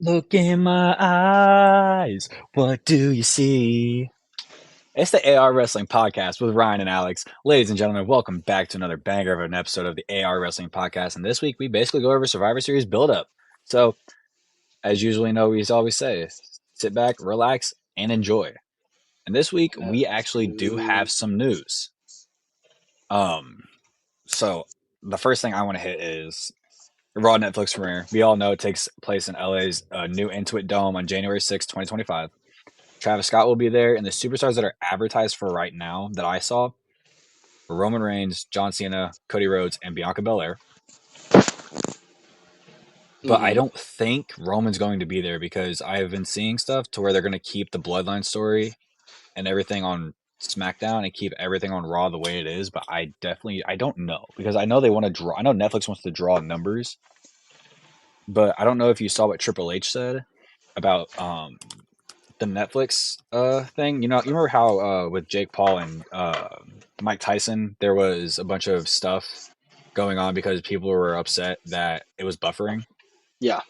Look in my eyes. What do you see? It's the AR Wrestling Podcast with Ryan and Alex. Ladies and gentlemen, welcome back to another banger of an episode of the AR Wrestling Podcast. And this week, we basically go over Survivor Series build-up. So, as usually know, we always say, sit back, relax, and enjoy. And this week, we actually do have some news. Um, so the first thing I want to hit is Raw Netflix premiere. We all know it takes place in LA's new Intuit Dome on January 6th, 2025. Travis Scott will be there, and the superstars that are advertised for right now that I saw were Roman Reigns, John Cena, Cody Rhodes, and Bianca Belair. But I Mm-hmm. don't think Roman's going to be there because I have been seeing stuff to where they're going to keep the Bloodline story and everything on SmackDown and keep everything on Raw the way it is. But I don't know because I know they want to draw. I know Netflix wants to draw numbers, but I don't know if you saw what Triple H said about the Netflix thing. You remember how with Jake Paul and Mike Tyson, there was a bunch of stuff going on because people were upset that it was buffering. Yeah.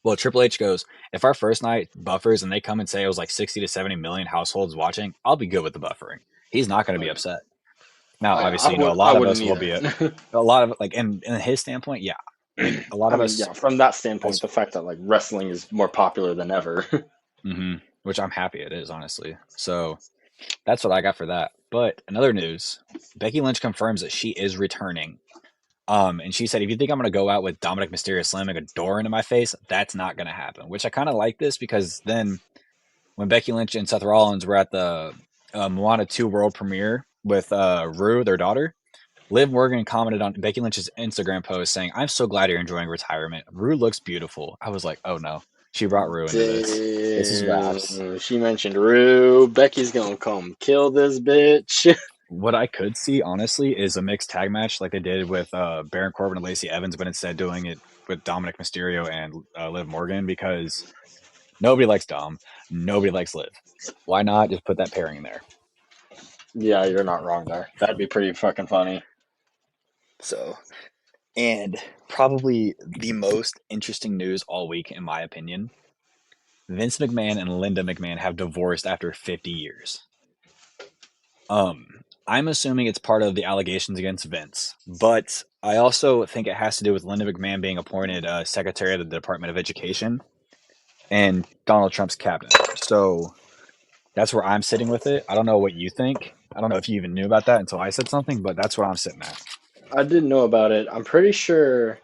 Well, Triple H goes, if our first night buffers and they come and say it was like 60 to 70 million households watching, I'll be good with the buffering. He's not going to Oh be yeah. upset. Now, Oh yeah. obviously, a I lot of wouldn't us will be either. a lot of like in his standpoint, yeah. Like a lot I of mean, us yeah. From that standpoint, as the fact that like wrestling is more popular than ever. which I'm happy it is, honestly. So that's what I got for that. But another news, Becky Lynch confirms that she is returning. And she said, if you think I'm going to go out with Dominic Mysterio slamming a door into my face, that's not going to happen. Which I kind of like this because then when Becky Lynch and Seth Rollins were at the Moana 2 world premiere with Rue, their daughter, Liv Morgan commented on Becky Lynch's Instagram post saying, I'm so glad you're enjoying retirement. Rue looks beautiful. I was like, oh no, she brought Rue into this. This is Raps. Damn. She mentioned Rue. Becky's gonna come kill this bitch. What I could see, honestly, is a mixed tag match like they did with Baron Corbin and Lacey Evans, but instead doing it with Dominic Mysterio and Liv Morgan because nobody likes Dom, nobody likes Liv. Why not just put that pairing in there? Yeah, you're not wrong there. That'd be pretty fucking funny. So, and probably the most interesting news all week, in my opinion, Vince McMahon and Linda McMahon have divorced after 50 years. I'm assuming it's part of the allegations against Vince, but I also think it has to do with Linda McMahon being appointed Secretary of the Department of Education and Donald Trump's cabinet. So that's where I'm sitting with it. I don't know what you think. I don't know if you even knew about that until I said something, but that's where I'm sitting at. I didn't know about it. I'm pretty sure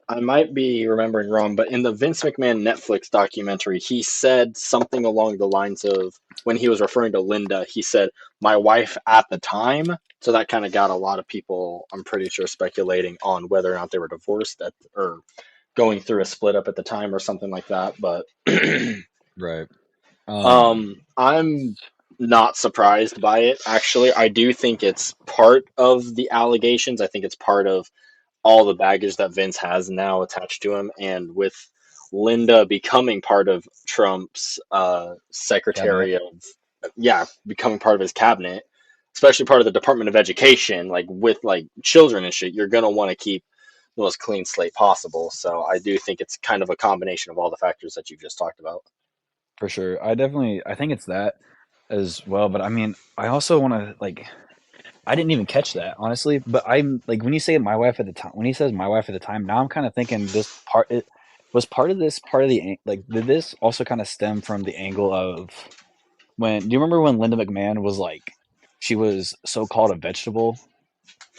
I might be remembering wrong, but in the Vince McMahon Netflix documentary, he said something along the lines of when he was referring to Linda, he said, my wife at the time. So that kind of got a lot of people, I'm pretty sure, speculating on whether or not they were divorced or going through a split up at the time or something like that. But Right. Um, I'm not surprised by it, actually. I do think it's part of the allegations. I think it's part of all the baggage that Vince has now attached to him, and with Linda becoming part of Trump's cabinet. secretary of, yeah, becoming part of his cabinet, especially part of the Department of Education, like with like children and shit, you're gonna want to keep the most clean slate possible. So I do think it's kind of a combination of all the factors that you've just talked about. For sure. I think it's that as well. But I mean, I also want to like, I didn't even catch that honestly. But I'm like, when you say my wife at the time, when he says my wife at the time, now I'm kind of thinking this part, it was part of this part of like, did this also kind of stem from the angle of when, do you remember when Linda McMahon was like, she was so called a vegetable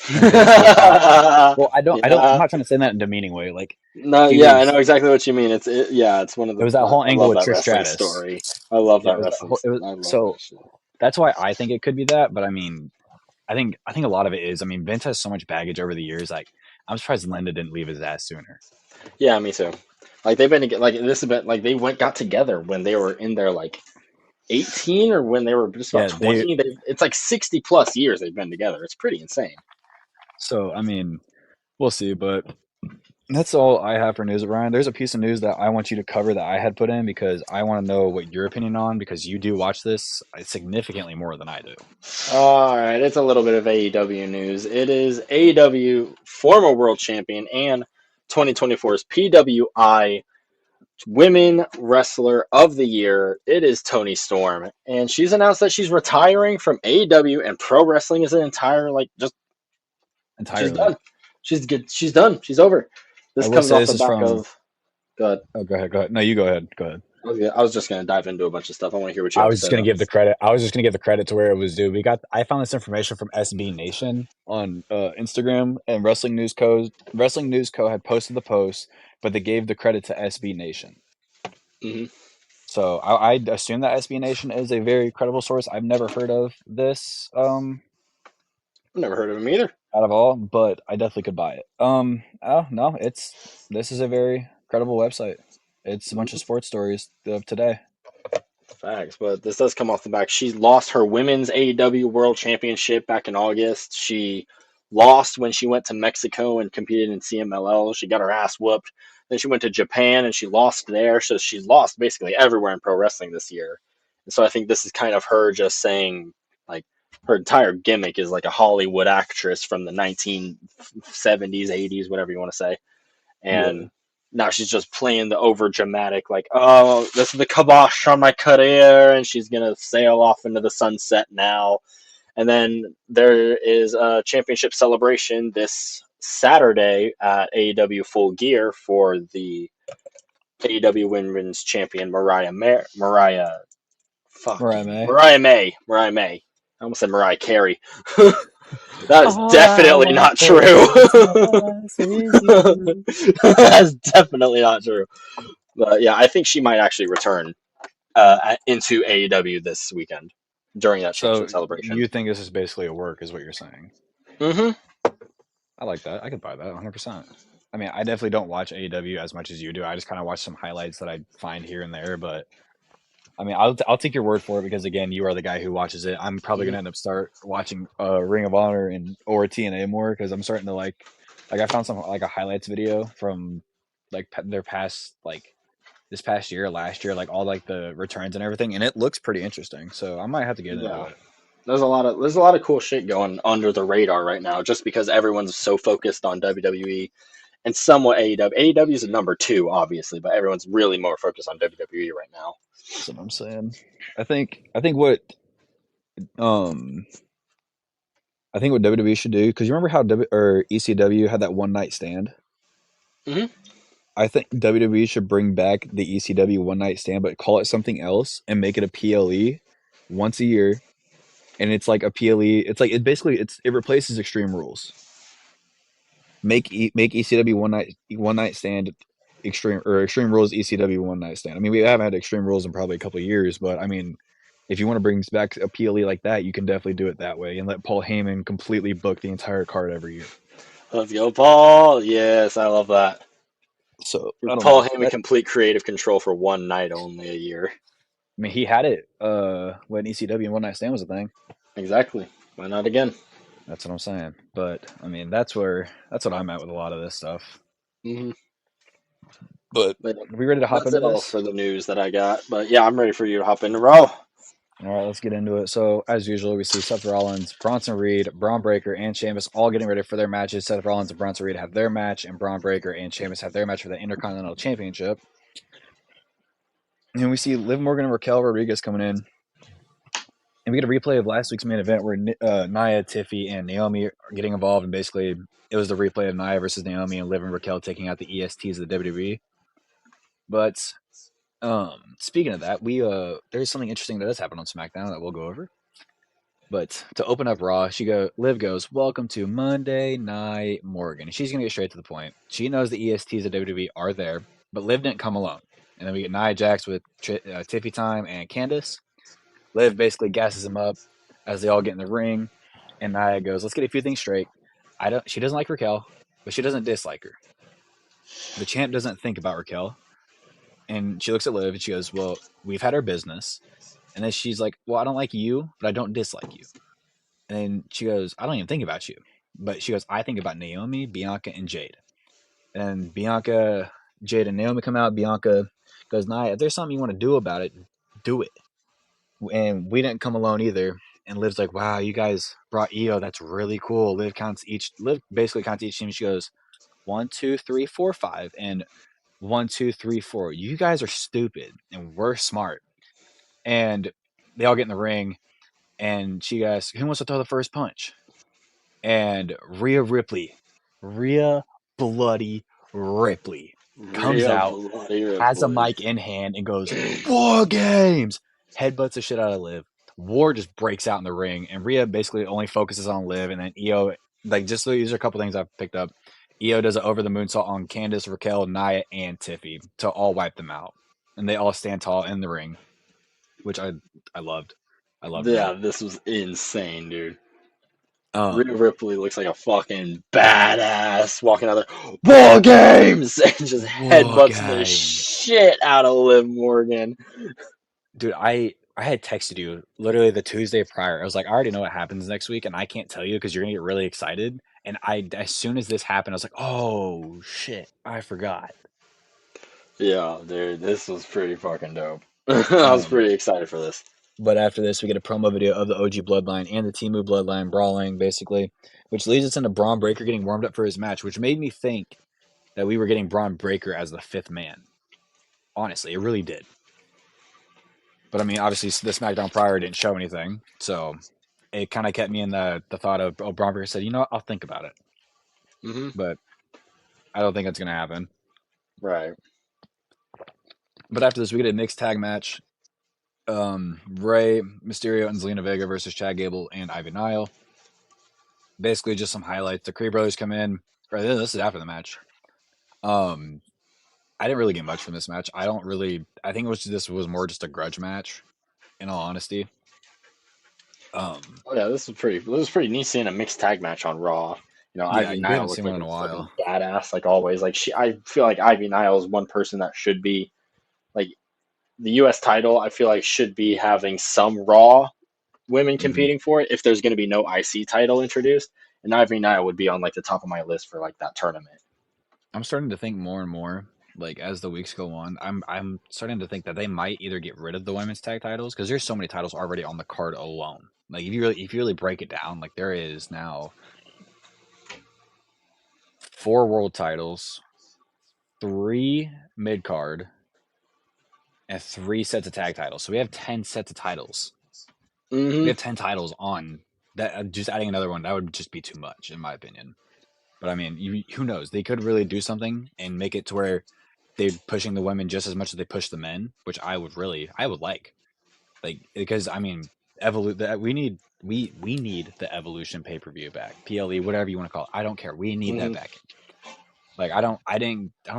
and Vince was not, well, I'm Yeah. not trying to say that in a demeaning way. Like, No, she yeah, I was, know exactly what you mean. Yeah, it's one of it the. was that whole I angle love with that Trish wrestling Stratus. story. I love Yeah, that wrestling. it was I love that so shit. that's why I think it could be that. But I mean, I think a lot of it is. I mean, Vince has so much baggage over the years. Like, I'm surprised Linda didn't leave his ass sooner. Yeah, me too. Like they've been like this has been like they went got together when they were in their like 18 or when they were just about Yeah, they. 20. It's like 60 plus years they've been together. It's pretty insane. So I mean, we'll see. But that's all I have for news, Ryan. There's a piece of news that I want you to cover that I had put in because I want to know what your opinion on because you do watch this significantly more than I do. All right, it's a little bit of AEW news. It is AEW former world champion and 2024's PWI Women Wrestler of the Year. It is Toni Storm, and she's announced that she's retiring from AEW and pro wrestling as an entire just she's entirely. done. She's good. She's done. She's over. I This will comes say off this the is back from. of. God, Oh, go ahead. Go ahead. No, you go ahead. Go ahead. I was just gonna dive into a bunch of stuff. I want to hear what you I have to was just say gonna though. give the credit. I was just gonna give the credit to where it was due. I found this information from SB Nation on Instagram, and Wrestling News Co had posted the post, but they gave the credit to SB Nation. Hmm. So I assume that SB Nation is a very credible source. I've never heard of this I've never heard of him either. out of all, but I definitely could buy it. Oh no, this is a very credible website. It's a bunch of Mhm. sports stories of today. Facts, but this does come off the back. She lost her women's AEW World Championship back in August. She lost when she went to Mexico and competed in CMLL. She got her ass whooped. Then she went to Japan and she lost there. So she's lost basically everywhere in pro wrestling this year. And so I think this is kind of her just saying, like, her entire gimmick is like a Hollywood actress from the 1970s, 80s, whatever you want to say. Yeah. And now she's just playing the over dramatic, like, oh, this is the kibosh on my career, and she's gonna sail off into the sunset now. And then there is a championship celebration this Saturday at AEW Full Gear for the AEW Women's Champion Mariah May. Mariah May. I almost said Mariah Carey. That is All I definitely want not for true. Christmas is you. That's definitely not true. But yeah, I think she might actually return into AEW this weekend during that So championship celebration. you think this is basically a work, is what you're saying? Hmm. I like that. I could buy that 100%. I mean, I definitely don't watch AEW as much as you do. I just kind of watch some highlights that I find here and there. But I mean, I'll take your word for it because again, you are the guy who watches it. I'm probably Hmm. gonna end up start watching Ring of Honor and or TNA more because I'm starting to like I found some like a highlights video from like their past like this past year, last year, like all like the returns and everything, and it looks pretty interesting. So I might have to get into Yeah, it. there's a lot of cool shit going under the radar right now, just because everyone's so focused on WWE and somewhat AEW. AEW is a number two, obviously, but everyone's really more focused on WWE right now. That's what I'm saying. I think what um I think what WWE should do, because you remember how ECW had that one night stand. Hmm. I think WWE should bring back the ECW one night stand, but call it something else and make it a PLE once a year. And it's like a PLE. It's like it replaces Extreme Rules. Make ECW one night stand Extreme Rules ECW one night stand. I mean, we haven't had Extreme Rules in probably a couple of years, but I mean, if you want to bring back a PLE like that, you can definitely do it that way and let Paul Heyman completely book the entire card every year. Let's go, Paul. Yes, I love that. So Give I don't Paul know. Heyman complete creative control for one night only a year. I mean, he had it when ECW one night stand was a thing. Exactly. Why not again? That's what I'm saying. But I mean, that's what I'm at with a lot of this stuff. Hmm. But But are we ready to hop that's into it all this? for the news that I got. But yeah, I'm ready for you to hop into Raw. All right, let's get into it. So, as usual, we see Seth Rollins, Bronson Reed, Braun Breaker, and Sheamus all getting ready for their matches. Seth Rollins and Bronson Reed have their match, and Braun Breaker and Sheamus have their match for the Intercontinental Championship. And we see Liv Morgan and Raquel Rodriguez coming in. And we get a replay of last week's main event where Nia, Tiffy, and Naomi are getting involved. And basically, it was the replay of Nia versus Naomi and Liv and Raquel taking out the ESTs of the WWE. But speaking of that, there's something interesting that has happened on SmackDown that we'll go over. But to open up Raw, Liv goes, "Welcome to Monday Night Morgan." She's gonna get straight to the point. She knows the ESTs of WWE are there, but Liv didn't come alone. And then we get Nia Jax with Tiffy Time and Candice. Liv basically gasses him up as they all get in the ring, and Nia goes, "Let's get a few things straight. I don't. She doesn't like Raquel, but she doesn't dislike her. The champ doesn't think about Raquel." And she looks at Liv and she goes, "Well, we've had our business." And then she's like, "Well, I don't like you, but I don't dislike you." And then she goes, "I don't even think about you." But she goes, "I think about Naomi, Bianca, and Jade." And Bianca, Jade, and Naomi come out. Bianca goes, "Nia, if there's something you want to do about it, do it." And we didn't come alone either. And Liv's like, "Wow, you guys brought Io. That's really cool." Liv basically counts each team. She goes, 1, 2, 3, 4, 5. And One, two, three, four. You guys are stupid and we're smart. And they all get in the ring, and she asks, "Who wants to throw the first punch?" And Rhea Bloody Ripley, comes Real out, bloody has a Ripley. mic in hand, and goes, "War Games!" Headbutts the shit out of Liv. War just breaks out in the ring, and Rhea basically only focuses on Liv, and then Io, like, just these are a couple things I've picked up. Io does an over the moonsault on Candice, Raquel, Nia, and Tiffy to all wipe them out. And they all stand tall in the ring, which I loved. I loved Yeah, that. this was insane, dude. Rhea Um, Ripley looks like a fucking badass walking out there. War Games! And just War headbutts the Games. shit out of Liv Morgan. Dude, I had texted you literally the Tuesday prior. I was like, I already know what happens next week, and I can't tell you because you're gonna get really excited. And I, as soon as this happened, I was like, oh shit, I forgot. Yeah, dude, this was pretty fucking dope. I was Um, pretty excited for this. but after this, we get a promo video of the OG Bloodline and the Timu Bloodline brawling, basically, which leads us into Braun Breaker getting warmed up for his match, which made me think that we were getting Braun Breaker as the fifth man. Honestly, it really did. But I mean, obviously, the SmackDown prior didn't show anything, so it kind of kept me in the thought of, oh, Braun Breaker said, you know what, I'll think about it. Hmm. But I don't think that's going to happen. Right. But after this, we get a mixed tag match. Rey Mysterio and Zelina Vega versus Chad Gable and Ivy Nile. Basically, just some highlights. The Creed brothers come in. Or this is after the match. Um, I didn't really get much from this match. I don't really. I think this was more just a grudge match. In all honesty, um, Oh yeah, this was pretty neat seeing a mixed tag match on Raw. yeah, Ivy we Nile haven't looked seen like one a in a fucking while. badass, like always. I feel like Ivy Nile is one person that should be like the U.S. title. I feel like should be having some Raw women Hmm. competing for it if there's going to be no IC title introduced. And Ivy Nile would be on like the top of my list for like that tournament. I'm starting to think more and more, like as the weeks go on, I'm starting to think that they might either get rid of the women's tag titles because there's so many titles already on the card alone. Like if you really break it down, like there is now four world titles, three mid card, and three sets of tag titles. So we have 10 sets of titles. We Hmm. have 10 titles on that. Just adding another one, that would just be too much, in my opinion. But I mean, who knows? They could really do something and make it to where they're pushing the women just as much as they push the men, which I would like because I mean, we need the Evolution pay per view back, PLE, whatever you want to call it. I don't care. We need that Hmm. back. Like I don't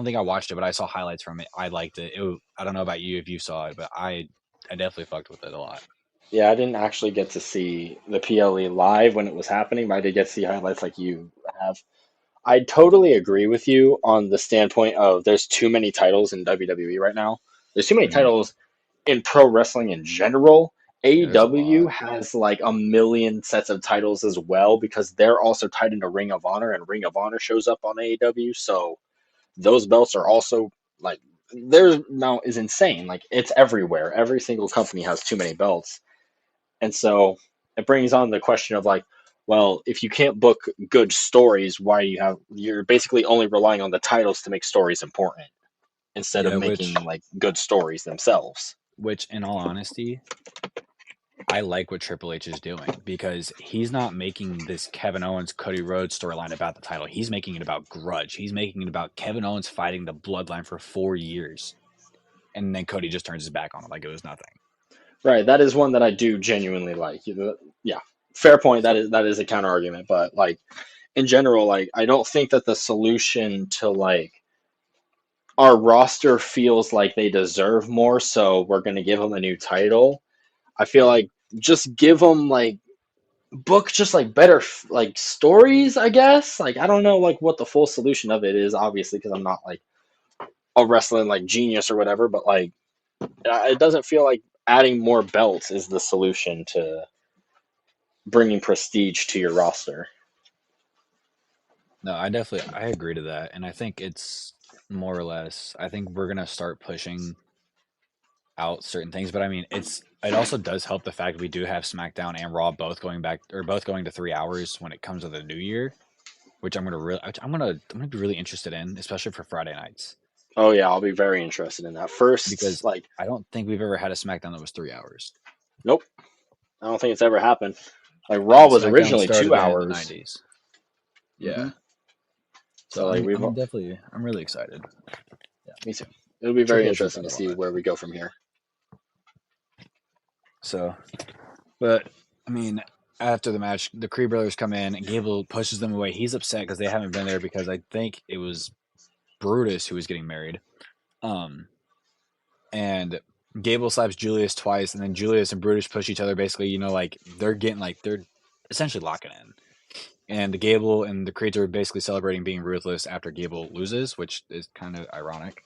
think I watched it, but I saw highlights from it. I liked it. I don't know about you if you saw it, but I definitely fucked with it a lot. Yeah, I didn't actually get to see the PLE live when it was happening, but I did get to see highlights like you have. I totally agree with you on the standpoint of there's too many titles in WWE right now. There's too many Hmm. titles in pro wrestling in general. Yeah, there's a AEW lot. has like a million sets of titles as well because they're also tied into Ring of Honor and Ring of Honor shows up on AEW. So those belts are also like their amount is insane. Like it's everywhere. Every single company has too many belts. And so it brings on the question of like, well, if you can't book good stories, why do you're basically only relying on the titles to make stories important instead of Yeah, making like good stories themselves. which in all honesty, I like what Triple H is doing because he's not making this Kevin Owens Cody Rhodes storyline about the title. He's making it about grudge. He's making it about Kevin Owens fighting the bloodline for 4 years, and then Cody just turns his back on him like it was nothing. Right. That is one that I do genuinely like. Yeah. Fair point. So That is a counter argument, but like in general, like I don't think that the solution to like our roster feels like they deserve more, so we're going to give them a new title. I feel like just give them like book just like better like stories, I guess. Like I don't know like what the full solution of it is, obviously, because I'm not like a wrestling like genius or whatever. But like it doesn't feel like adding more belts is the solution to bringing prestige to your roster. no, I agree to that, and I think it's more or less. I think we're gonna start pushing out certain things, but I mean, it also does help the fact we do have SmackDown and Raw both going back or both going to 3 hours when it comes to the new year, which I'm gonna be really interested in, especially for Friday nights. Oh yeah, I'll be very interested in that. First, because like, I don't think we've ever had a SmackDown that was 3 hours. nope, I don't think it's ever happened. Like Yeah, Raw and was SmackDown originally two started in the hours. '90s. hmm Yeah, so So like we've, I'm really excited. Yeah, me too. It'll be very Triple H is interesting to better see on it. where we go from here. So, but I mean, after the match, the Creed brothers come in and Gable pushes them away. He's upset because they haven't been there because I think it was Brutus who was getting married. Um, and Gable slaps Julius twice, and then Julius and Brutus push each other. Basically, like they're essentially locking in. And the Gable and the Creeds are basically celebrating being ruthless after Gable loses, which is kind of ironic.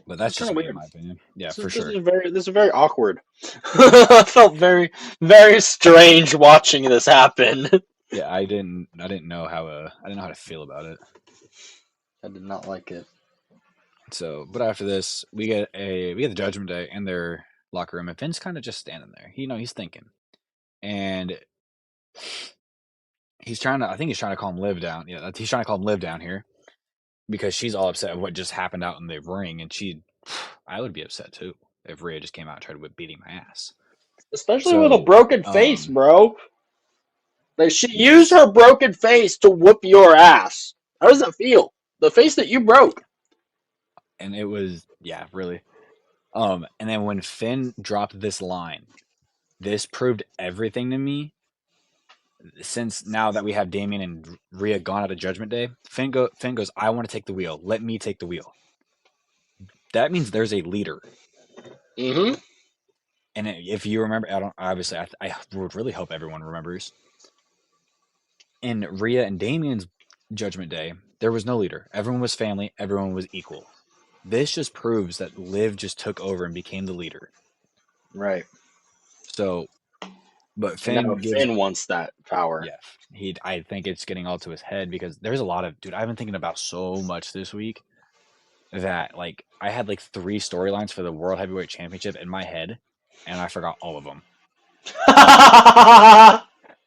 But It's that's kind just of me, in weird. my opinion. Yeah, This for is this sure. is very this is very awkward. I felt very very strange watching this happen. Yeah, I didn't know how to feel about it. I did not like it. So, but after this, we get the Judgment Day in their locker room, and Finn's kind of just standing there. He's thinking, and I think he's trying to calm Liv down. Yeah, he's trying to calm Liv down here because she's all upset at what just happened out in the ring, and I would be upset too if Rhea just came out and tried to beating my ass. Especially with a So, broken face, bro. Like she used yes, her broken face to whoop your ass. How does that feel? The face that you broke. and it was yeah, really. And then when Finn dropped this line, this proved everything to me. Since now that we have Damien and Rhea gone out of Judgment Day, Finn goes, I want to take the wheel. Let me take the wheel. That means there's a leader. Mm-hmm. And if you remember, I don't obviously I would really hope everyone remembers. In Rhea and Damien's Judgment Day, there was no leader. Everyone was family. Everyone was equal. This just proves that Liv just took over and became the leader. Right. So, but And now Finn gives, Finn wants that power. yeah, I think it's getting all to his head because there's a lot of, dude, I've been thinking about so much this week that like I had like three storylines for the World Heavyweight Championship in my head, and I forgot all of them.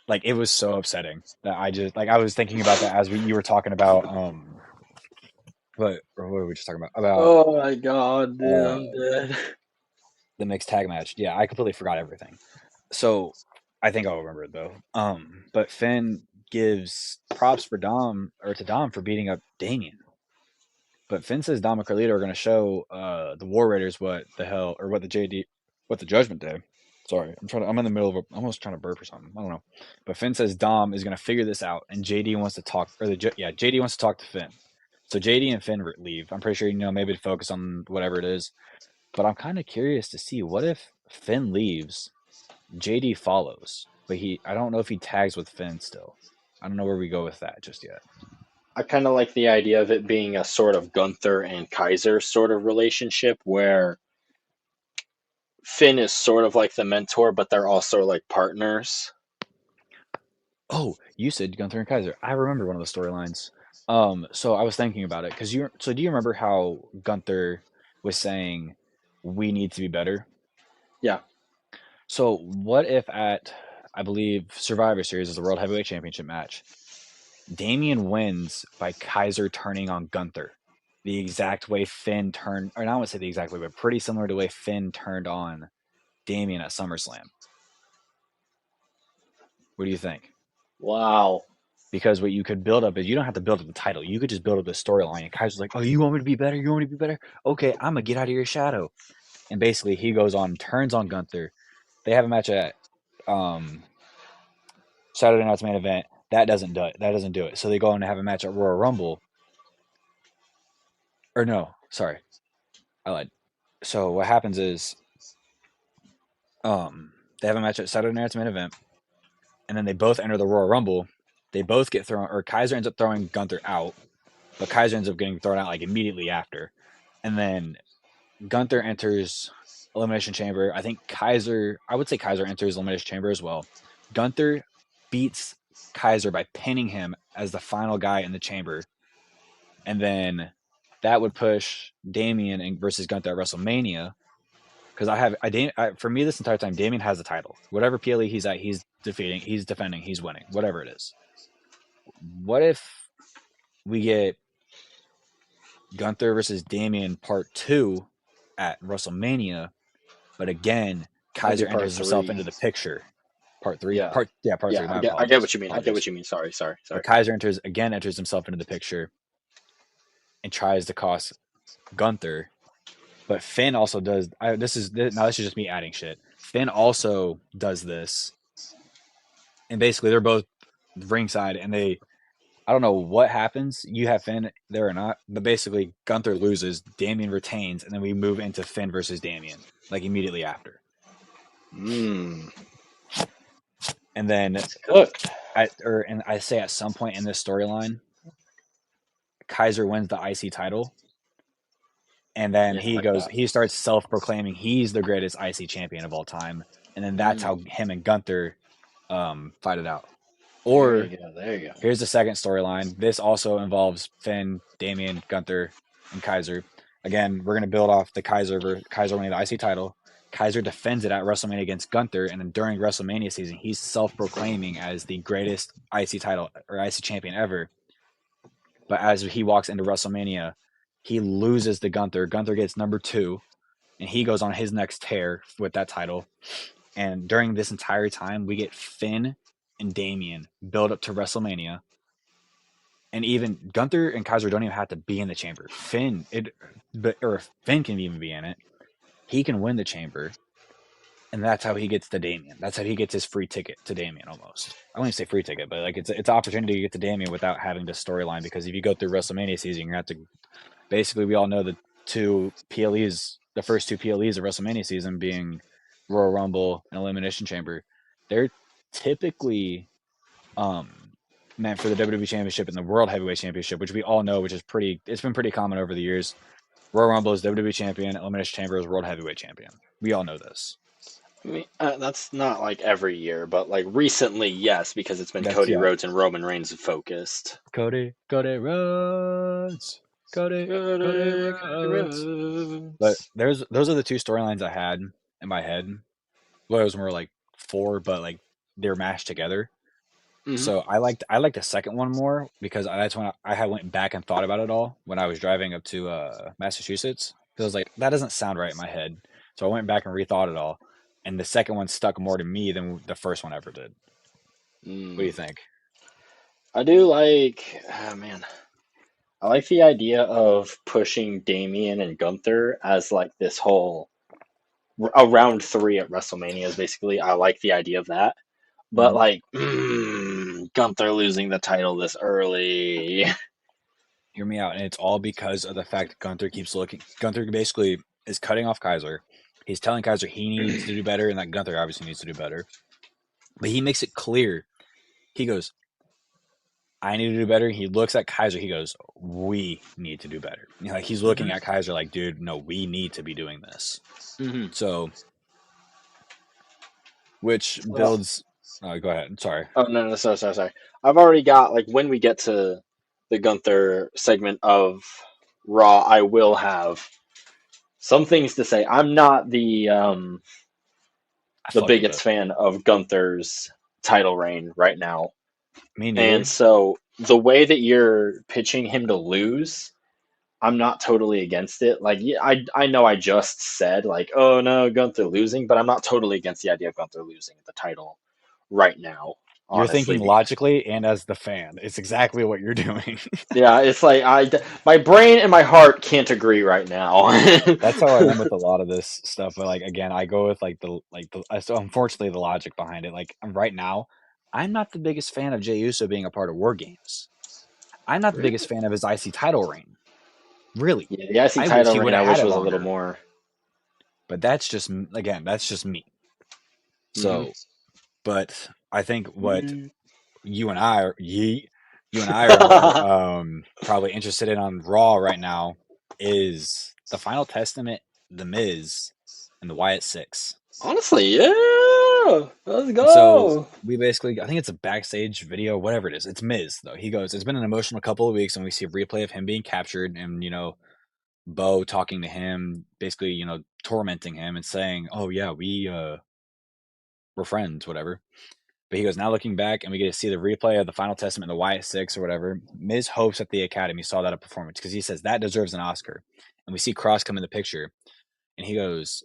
Like it was so upsetting that I just like I was thinking about that as you were talking about what were we just talking about Oh my god, dude, uh I'm dead. the mixed tag match. Yeah, I completely forgot everything. So I think I'll remember it though. But Finn gives props for Dom or to Dom for beating up Damien. But Finn says Dom and Carlito are going to show the War Raiders what the hell or what the Judgment Day. Sorry, I'm in the middle of almost trying to burp or something. I don't know. But Finn says Dom is going to figure this out, and JD wants to talk JD wants to talk to Finn. So JD and Finn leave. I'm pretty sure maybe to focus on whatever it is. But I'm kind of curious to see what if Finn leaves, JD follows, but I don't know if he tags with Finn still. I don't know where we go with that just yet. I kind of like the idea of it being a sort of Gunther and Kaiser sort of relationship where Finn is sort of like the mentor, but they're also like partners. Oh, you said Gunther and Kaiser. I remember one of the storylines. So I was thinking about it because So do you remember how Gunther was saying we need to be better? Yeah. So what if at I believe Survivor Series is the World Heavyweight Championship match, Damien wins by Kaiser turning on Gunther, the exact way Finn turned, or not want to say the exact way, but pretty similar to the way Finn turned on Damien at SummerSlam. What do you think? Wow. Because what you could build up is you don't have to build up the title. You could just build up the storyline. And Kaiser's like, "Oh, you want me to be better? You want me to be better? Okay, I'm gonna get out of your shadow." And basically, he goes on, turns on Gunther. They have a match at um, Saturday Night's Main Event. That doesn't do it. So they go on and have a match at Royal Rumble. Or no, sorry, I lied. So what happens is they have a match at Saturday Night's Main Event, and then they both enter the Royal Rumble. They both get thrown, or Kaiser ends up throwing Gunther out, but Kaiser ends up getting thrown out like immediately after. And then Gunther enters Elimination Chamber. I would say Kaiser enters Elimination Chamber as well. Gunther beats Kaiser by pinning him as the final guy in the chamber. And then that would push Damien versus Gunther at WrestleMania. Because for me, this entire time, Damien has the title. Whatever PLE he's at, he's defending, he's winning, whatever it is. What if we get? Gunther versus Damian Part 2 at WrestleMania, but again, That'd be Kaiser part enters himself into three. the picture. Part 3? Yeah, Part 3, yeah. my I get apologies. what you mean. I get Apologies. what you mean. Sorry, sorry, But sorry. Kaiser enters himself into the picture and tries to cost Gunther. But Finn also does. This is just me adding shit. Finn also does this, and basically they're both ringside, and they. I don't know what happens. You have Finn there or not, but basically Gunther loses, Damian retains, and then we move into Finn versus Damian like immediately after. Mmm, And then it's cooked. and I say at some point in this storyline, Kaiser wins the IC title, and then Yeah, I like that. he starts self proclaiming he's the greatest IC champion of all time, and then that's Mm, how him and Gunther fight it out. there Or you go. There you go. here's the second storyline. This also involves Finn, Damian, Gunther, and Kaiser. Again, we're gonna build off the Kaiser winning the IC title. Kaiser defends it at WrestleMania against Gunther, and then during WrestleMania season, he's self-proclaiming as the greatest IC title or IC champion ever. But as he walks into WrestleMania, he loses to Gunther. Gunther gets number 2, and he goes on his next tear with that title. And during this entire time, we get Finn and Damian build up to WrestleMania, and even Gunther and Kaiser don't even have to be in the chamber. Finn can even be in it. He can win the chamber, and that's how he gets to Damien. That's how he gets his free ticket to Damien. Almost, I wouldn't say free ticket, but like it's an opportunity to get to Damien without having to storyline. Because if you go through WrestleMania season, you have to basically. We all know the first two PLEs of WrestleMania season being Royal Rumble and Elimination Chamber. They're typically um, meant for the WWE Championship and the World Heavyweight Championship, which we all know, it's been pretty common over the years. Royal Rumble is WWE Champion, Elimination Chamber is World Heavyweight Champion. We all know this. I mean, that's not like every year, but like recently, yes, because it's been That's Cody yeah. Rhodes and Roman Reigns focused. Cody Rhodes, Cody Cody Rhodes. But Rhodes. those are the two storylines I had in my head. Well, those were like four, but like they're mashed together. Hmm. So I liked the second one more because that's when I had went back and thought about it all when I was driving up to Massachusetts. Because I was like, that doesn't sound right in my head. So I went back and rethought it all, and the second one stuck more to me than the first one ever did. What do you Mm. think? I do like, man, I like the idea of pushing Damian and Gunther as like this whole a round three at WrestleMania is basically. I like the idea of that, but Hmm. like Gunther losing the title this early. Hear me out, and it's all because of the fact that Gunther keeps looking. Gunther basically is cutting off Kaiser. He's telling Kaiser he needs to do better, and that Gunther obviously needs to do better. But he makes it clear. He goes, I need to do better. He looks at Kaiser. He goes, we need to do better. Like he's looking Hmm. at Kaiser like, dude, no, we need to be doing this. Hmm. So, which So, builds. Go ahead. Sorry. oh no, no, sorry, sorry, sorry. I've already got like when we get to the Gunther segment of Raw, I will have some things to say. I'm not I the fuck with biggest it. fan of Gunther's title reign right now. Me And neither. so the way that you're pitching him to lose, I'm not totally against it. Like, yeah, I know I just said like, oh no, Gunther losing, but I'm not totally against the idea of Gunther losing the title right now, You're honestly. thinking logically and as the fan. It's exactly what you're doing. Yeah, it's like my brain and my heart can't agree right now. That's how I am with a lot of this stuff. But like again, I go with so unfortunately the logic behind it. Like right now, I'm not the biggest fan of Jey Uso being a part of War Games. I'm not the biggest Really? fan of his IC title reign. Really, Yeah, the IC I wish title he reign would I have had wish it was a little longer. more. But that's just me. Hmm. So, but I think what Hmm. you and I are you and I are more probably interested in on Raw right now is the Final Testament, The Miz, and the Wyatt Six. Honestly, yeah. Let's And so go. we basically, I think it's a backstage video, whatever it is. It's Miz though. He goes, it's been an emotional couple of weeks, and we see a replay of him being captured, and Bo talking to him, basically, tormenting him and saying, "Oh yeah, we're friends, whatever." But he goes, now looking back, and we get to see the replay of the Final Testament, the Wyatt Six or whatever. Miz hopes that the Academy saw that a performance because he says that deserves an Oscar. And we see Cross come in the picture, and he goes,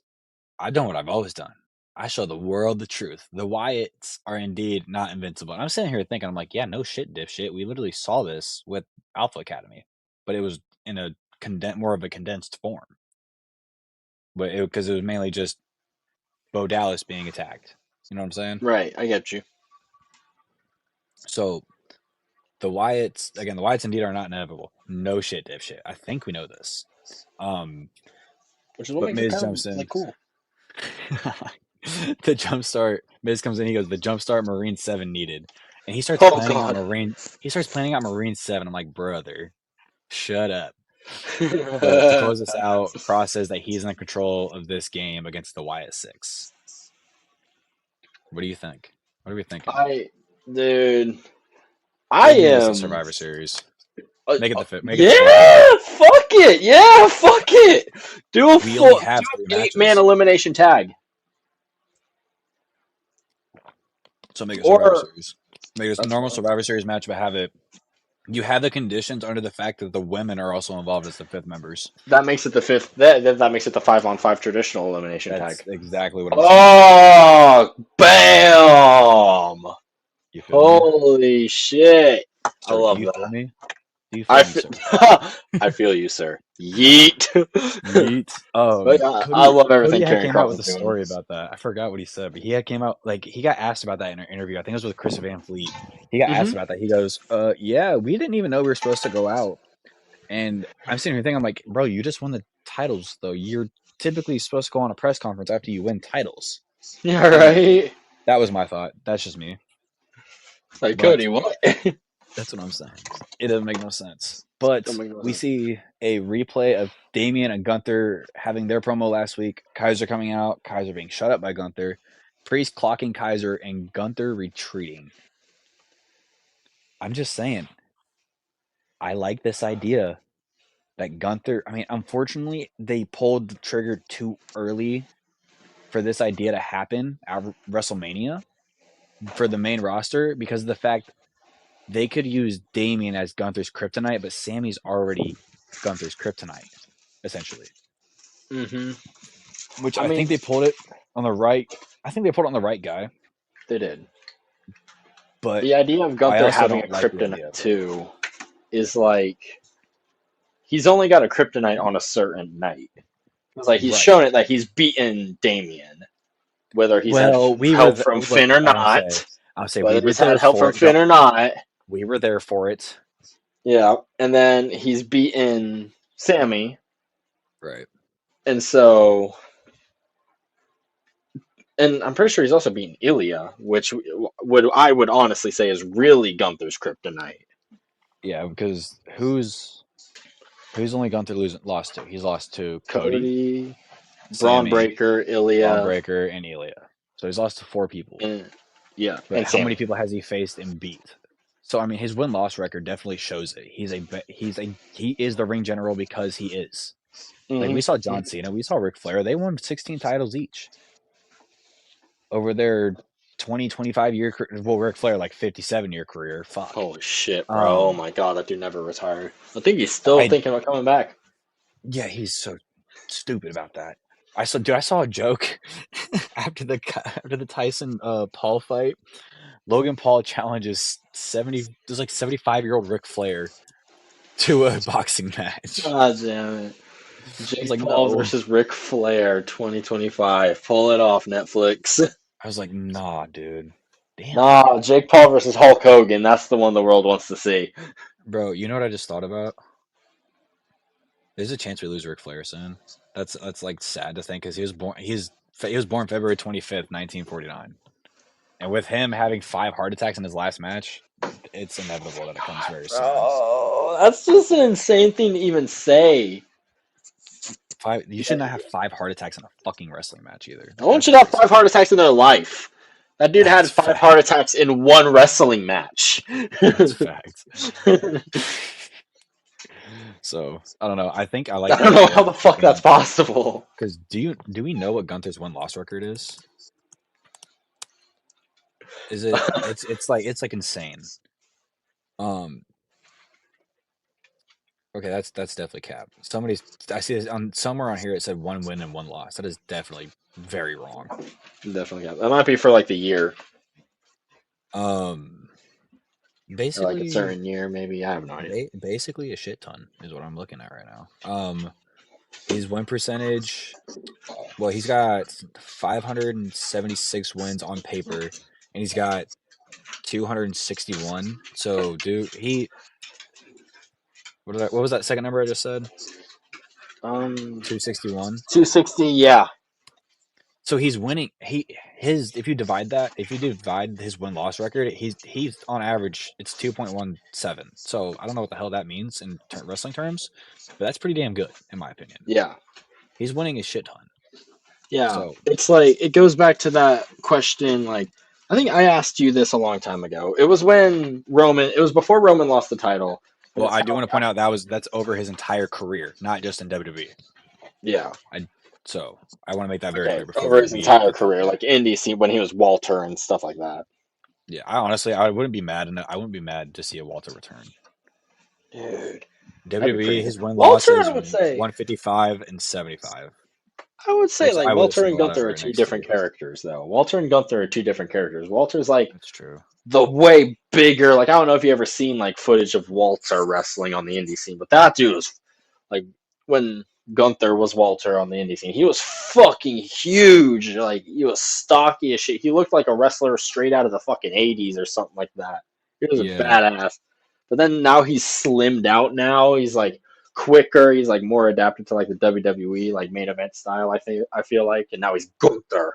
I've done what I've always done. I show the world the truth. The Wyatts are indeed not invincible. And I'm sitting here thinking, I'm like, yeah, no shit, dipshit. We literally saw this with Alpha Academy, but it was in a more of a condensed form. But because it was mainly just Bo Dallas being attacked. You know what I'm saying? Right, I get you. So the Wyatts, again, the Wyatts indeed are not inevitable. No shit, dipshit. I think we know this. Which is what But makes it Miz kind jumps of in. like cool. The jump start. Miz comes in. He goes, "The jump start Marine 7 needed," and he starts Oh planning out God. Marine. He starts planning out Marine 7. I'm like, brother, shut up. But to close this out, Cross says that he's in control of this game against the Wyatt Six. What do you think? What are we thinking? Dude, I I think we make this a am. Survivor Series. Uh, Make it the fifth. Make it the fourth one. yeah, fuck it. Yeah, fuck it. Do a We only full, have do 3 an 8-man matches, elimination tag, so make it Survivor or Series. Make it a that's normal fine. Survivor Series match, but have it. You have the conditions under the fact that the women are also involved as the fifth members. That makes it the fifth. That makes it the 5-on-5 traditional elimination That's tag. exactly what I'm saying. Oh, bam! You feel me, Holy shit! I sir? Do love you feel that. me? Do you feel me, sir? I feel you, sir. Yeet. Yeet. But I Cody. love Cody everything had Karen came out Cross with is a doing. story about that. I forgot what he said, but he had came out like he got asked about that in an interview. I think it was with Chris Van Fleet. He got asked Hmm. about that. He goes, yeah, we didn't even know we were supposed to go out." And I'm sitting here thinking, I'm like, bro, you just won the titles though. You're typically supposed to go on a press conference after you win titles. Yeah, I don't know. right. That was my thought. That's just me. Like But Cody, what? that's what I'm saying. It doesn't make no sense. But Don't make no we sense. see a replay of Damian and Gunther having their promo last week. Kaiser coming out, Kaiser being shut up by Gunther, Priest clocking Kaiser, and Gunther retreating. I'm just saying, I like this idea that Gunther. I mean, unfortunately, they pulled the trigger too early for this idea to happen at WrestleMania for the main roster because of the fact they could use Damian as Gunther's kryptonite, but Sammy's already Gunther's kryptonite, essentially. Hmm. Which I I think mean, they pulled it on the right. I think they pulled it on the right guy, they did. but The idea of I Gunther also having a don't like the idea kryptonite of it. too is like he's only got a kryptonite on a certain night. It's like he's Right. shown it that he's beaten Damien, whether he's had Well, we were help the, from look. Finn or I not. don't say we Whether were he's had there help for from it. Don't. Finn or not. We were there for it. Yeah, and then he's beaten Sammy, Right. and so, and I'm pretty sure he's also beaten Ilya, which I would honestly say is really Gunther's kryptonite. Yeah, because who's only Gunther lost to? He's lost to Cody, Cody, Braun Sammy, Breaker, Braun Ilya, Breaker, and Ilya. So he's lost to 4 people. and yeah, But and how many Sammy. people has he faced and beat? So I mean, his win loss record definitely shows it. He is the ring general because he is. Like we saw Hmm. John Cena, we saw Ric Flair. They won 16 titles each over their 20-25 year. Well, Ric Flair like 57-year career. Fuck. Holy shit, bro! Oh Um, my god, that dude never retired. I think he's still I thinking about coming back. yeah, he's so stupid about that. I saw a joke after the Tyson Paul fight. Logan Paul challenges 70. There's like 75-year-old Ric Flair to a boxing match. God damn it. I was Jake like, Paul no. versus Ric Flair 2025. Pull it off, Netflix. I was like, nah, dude. Damn. Nah, Jake Paul versus Hulk Hogan. That's the one the world wants to see. Bro, you know what I just thought about? There's a chance we lose Ric Flair soon. That's like sad to think because he was born February 25th, 1949. And with him having 5 heart attacks in his last match, it's inevitable that it comes God, very soon. bro. That's just an insane thing to even say. You should Yeah, not have 5 heart attacks in a fucking wrestling match either. no one That's should have crazy. 5 heart attacks in their life. That dude had That's 5 heart fact. attacks in one wrestling match. That's I fact. So I don't know. I think I like the don't know how idea the of fuck that's keeping possible. because do we know what Gunther's win loss record is? Is it? It's like insane. Um. Okay, that's definitely cap. I see this on somewhere on here. It said 1 win and 1 loss. That is definitely very wrong. Definitely, yeah. That might be for like the year Um. or like a Basically, certain year, maybe. I have no idea. basically a shit ton is what I'm looking at right now. His win percentage. Well, he's got 576 wins on paper, and he's got 261. So, dude, what was that second number I just said? Um, 261. 260. Yeah, So he's winning. If you divide his win loss record, he's on average it's 2.17. So I don't know what the hell that means in wrestling terms, but that's pretty damn good in my opinion. yeah. He's winning a shit ton. Yeah, So, it's like it goes back to that question. Like, I think I asked you this a long time ago. It was when Roman. It was before Roman lost the title, but well, it's I do how. want to point out that's over his entire career, not just in WWE. Yeah. I so I want to make that very Okay. clear before Over we his entire immediately talk career, about it. like indie scene when he was Walter and stuff like that. Yeah, I honestly I wouldn't be mad, and I wouldn't be mad to see a Walter return. Dude, that'd be WWE pretty good. his win loss Walter, is I would say. 155 and 75, I would say which like I would Walter assume and a lot of that Gunther for are two different NXT. characters, though. Walter and Gunther are two different characters. Walter's like That's true. the way bigger. Like I don't know if you ever seen like footage of Walter wrestling on the indie scene, but that dude was like when Gunther was Walter on the indie scene, he was fucking huge. Like he was stocky as shit. He looked like a wrestler straight out of the fucking 80s or something like that. He was a Yeah, badass. But then now he's slimmed out now. He's like quicker. He's like more adapted to like the WWE like main event style, I feel like. And now he's Gunther.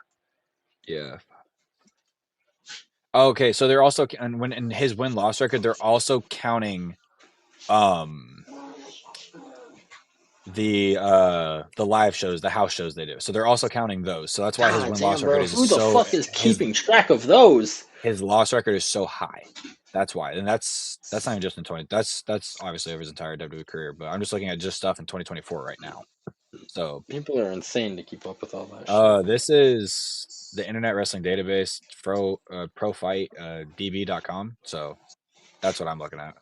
yeah. Okay, so they're also and when in his win loss record, they're also counting um the live shows, the house shows they do. So they're also counting those. So that's why his God win loss damn, record bro. is Who the so fuck is his keeping track of those? his loss record is so high. That's why, and that's not even just in 20. That's obviously over his entire WWE career. But I'm just looking at just stuff in 2024 right now. So, People are insane to keep up with all that shit. this is the Internet Wrestling Database, Pro Fight, DB.com. So that's what I'm looking at.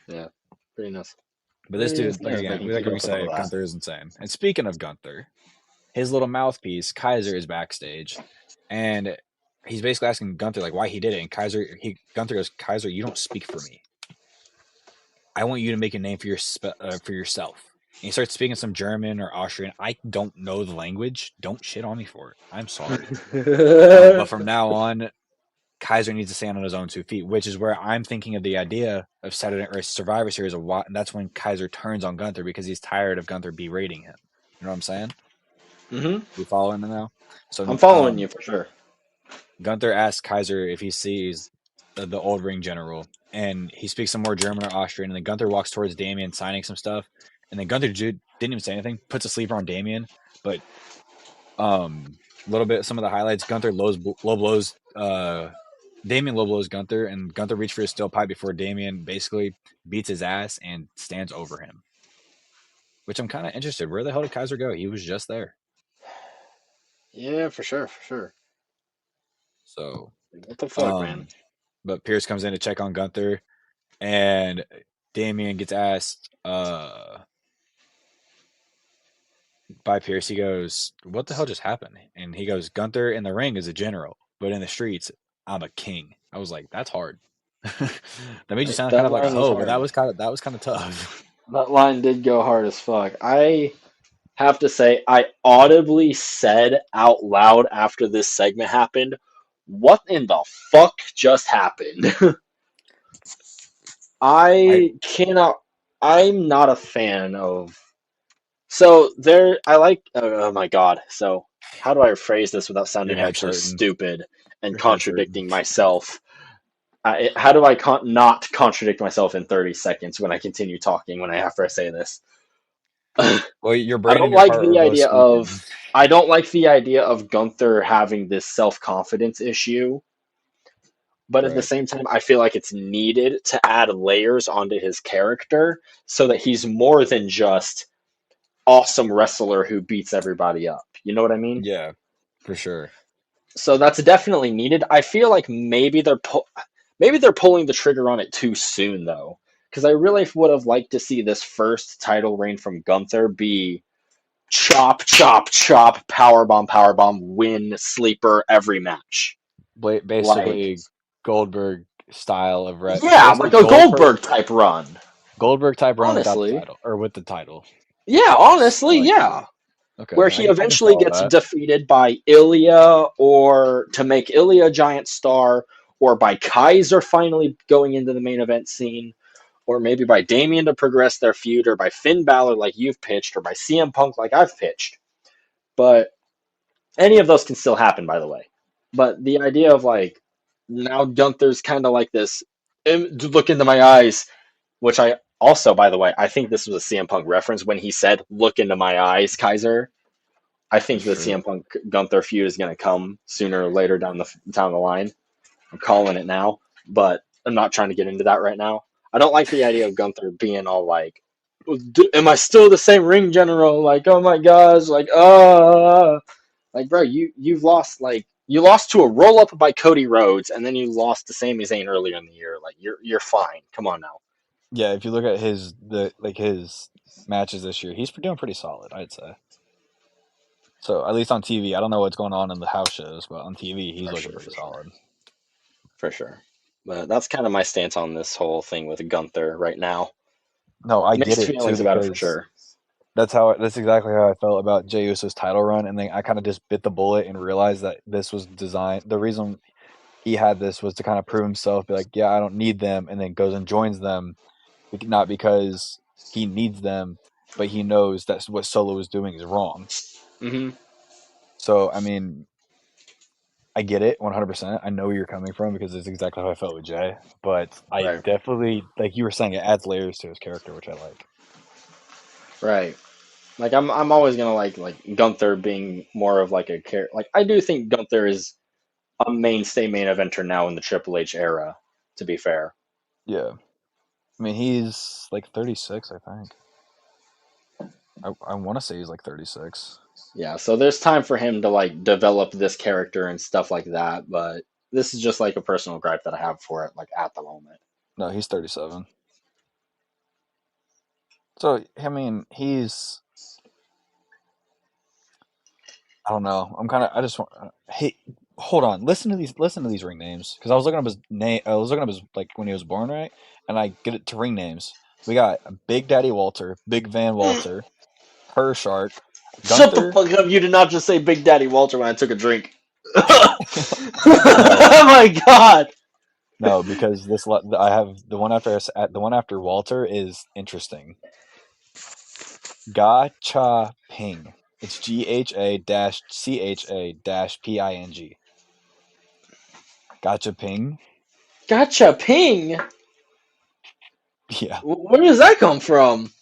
Yeah, pretty nuts. But this Pretty dude, like insane if they again, can like keep we up with all say, that. Gunther is insane. And speaking of Gunther, his little mouthpiece Kaiser is backstage, and he's basically asking Gunther like why he did it. And Gunther goes, Kaiser, you don't speak for me. I want you to make a name for yourself. And he starts speaking some German or Austrian. I don't know the language. Don't shit on me for it. I'm sorry. But from now on, Kaiser needs to stand on his own 2 feet, which is where I'm thinking of the idea of Saturday or Survivor Series a lot. And that's when Kaiser turns on Gunther because he's tired of Gunther berating him. You know what I'm saying? Hmm. You following me now? So I'm following you for sure. Gunther asks Kaiser if he sees the old ring general, and he speaks some more German or Austrian. And then Gunther walks towards Damien, signing some stuff. And then Gunther didn't even say anything, puts a sleeper on Damien. But a little bit, some of the highlights: Gunther low blows, Damien low blows Gunther, and Gunther reached for his steel pipe before Damien basically beats his ass and stands over him. Which I'm kind of interested. Where the hell did Kaiser go? He was just there. Yeah, for sure, for sure. So, What the fuck, man? um, but Pierce comes in to check on Gunther, and Damien gets asked by Pierce. He goes, "What the hell just happened?" And he goes, "Gunther in the ring is a general, but in the streets, I'm a king." I was like, "That's hard." That made you sound kind That of like a line was hoe, but hard. that was kind of tough. That line did go hard as fuck. I have to say, I audibly said out loud after this segment happened, "What in the fuck just happened?" I I cannot. I'm not a fan of. So there, I like. Oh my god. So how do I phrase this without Your sounding head's actually hurting. stupid and Your head's hurting. contradicting myself? How do I not contradict myself in 30 seconds when I continue talking when after I say this? Well, your I brain don't and your like heart are the both idea speaking. of I don't like the idea of Gunther having this self-confidence issue, but at the Right. same time I feel like it's needed to add layers onto his character so that he's more than just awesome wrestler who beats everybody up. You know what I mean? Yeah, for sure. So that's definitely needed. I feel like maybe they're pulling the trigger on it too soon though, because I really would have liked to see this first title reign from Gunther be chop, chop, chop, power bomb, win, sleeper every match. Like, Basically, Goldberg style of yeah, basically like a Goldberg type run. Goldberg type run without the Honestly, title or with the title. yeah, Yes, I honestly, like that. yeah. Okay, Where he I can eventually follow gets that. defeated by Ilya, or to make Ilya a giant star, or by Kaiser finally going into the main event scene, or maybe by Damian to progress their feud, or by Finn Balor like you've pitched, or by CM Punk like I've pitched. But any of those can still happen, by the way. But the idea of like now Gunther's kind of like this look into my eyes, which I also, by the way, I think this was a CM Punk reference when he said "Look into my eyes, Kaiser." I think That's the true. CM Punk Gunther feud is going to come sooner or later down the line. I'm calling it now, but I'm not trying to get into that right now. I don't like the idea of Gunther being all like, "Am I still the same ring general?" Like, oh my gosh, like bro, you've lost you lost to a roll up by Cody Rhodes, and then you lost to Sami Zayn earlier in the year. Like you're fine. Come on now. Yeah, if you look at his matches this year, he's doing pretty solid, I'd say. So at least on TV, I don't know what's going on in the house shows, but on TV, he's For looking sure, pretty for sure, solid. for sure. But that's kind of my stance on this whole thing with Gunther right now. No, I get Mixed it too feelings about it for because sure. that's exactly how I felt about Jey Uso's title run, and then I kind of just bit the bullet and realized that this was designed. The reason he had this was to kind of prove himself, be like, yeah, I don't need them, and then goes and joins them, not because he needs them, but he knows that what Solo is doing is wrong. Hmm. So I mean, I get it 100%. I know where you're coming from because it's exactly how I felt with Jay. But I Right, definitely, like you were saying, it adds layers to his character, which I like. right. Like I'm always gonna like Gunther being more of like a character. Like I do think Gunther is a mainstay main eventer now in the Triple H era. To be fair, Yeah. I mean, he's like 36, I think. I want to say he's like 36. yeah. So there's time for him to like develop this character and stuff like that. But this is just like a personal gripe that I have for it, like at the moment. No, he's 37. So, I mean, I don't know. I just want, hey, hold on. Listen to these ring names. Because I was looking up his name, I was looking up his, like, when he was born, right? And I get it to ring names. We got Big Daddy Walter, Big Van Walter, Shark, Shut the Gunther. fuck up! You did not just say Big Daddy Walter when I took a drink. No, Oh my god! no, because I have the one after the one after Walter is interesting. Gacha Ping. It's GHA-CHA-PING. Gacha Ping. Gotcha, ping. Yeah, Where does that come from?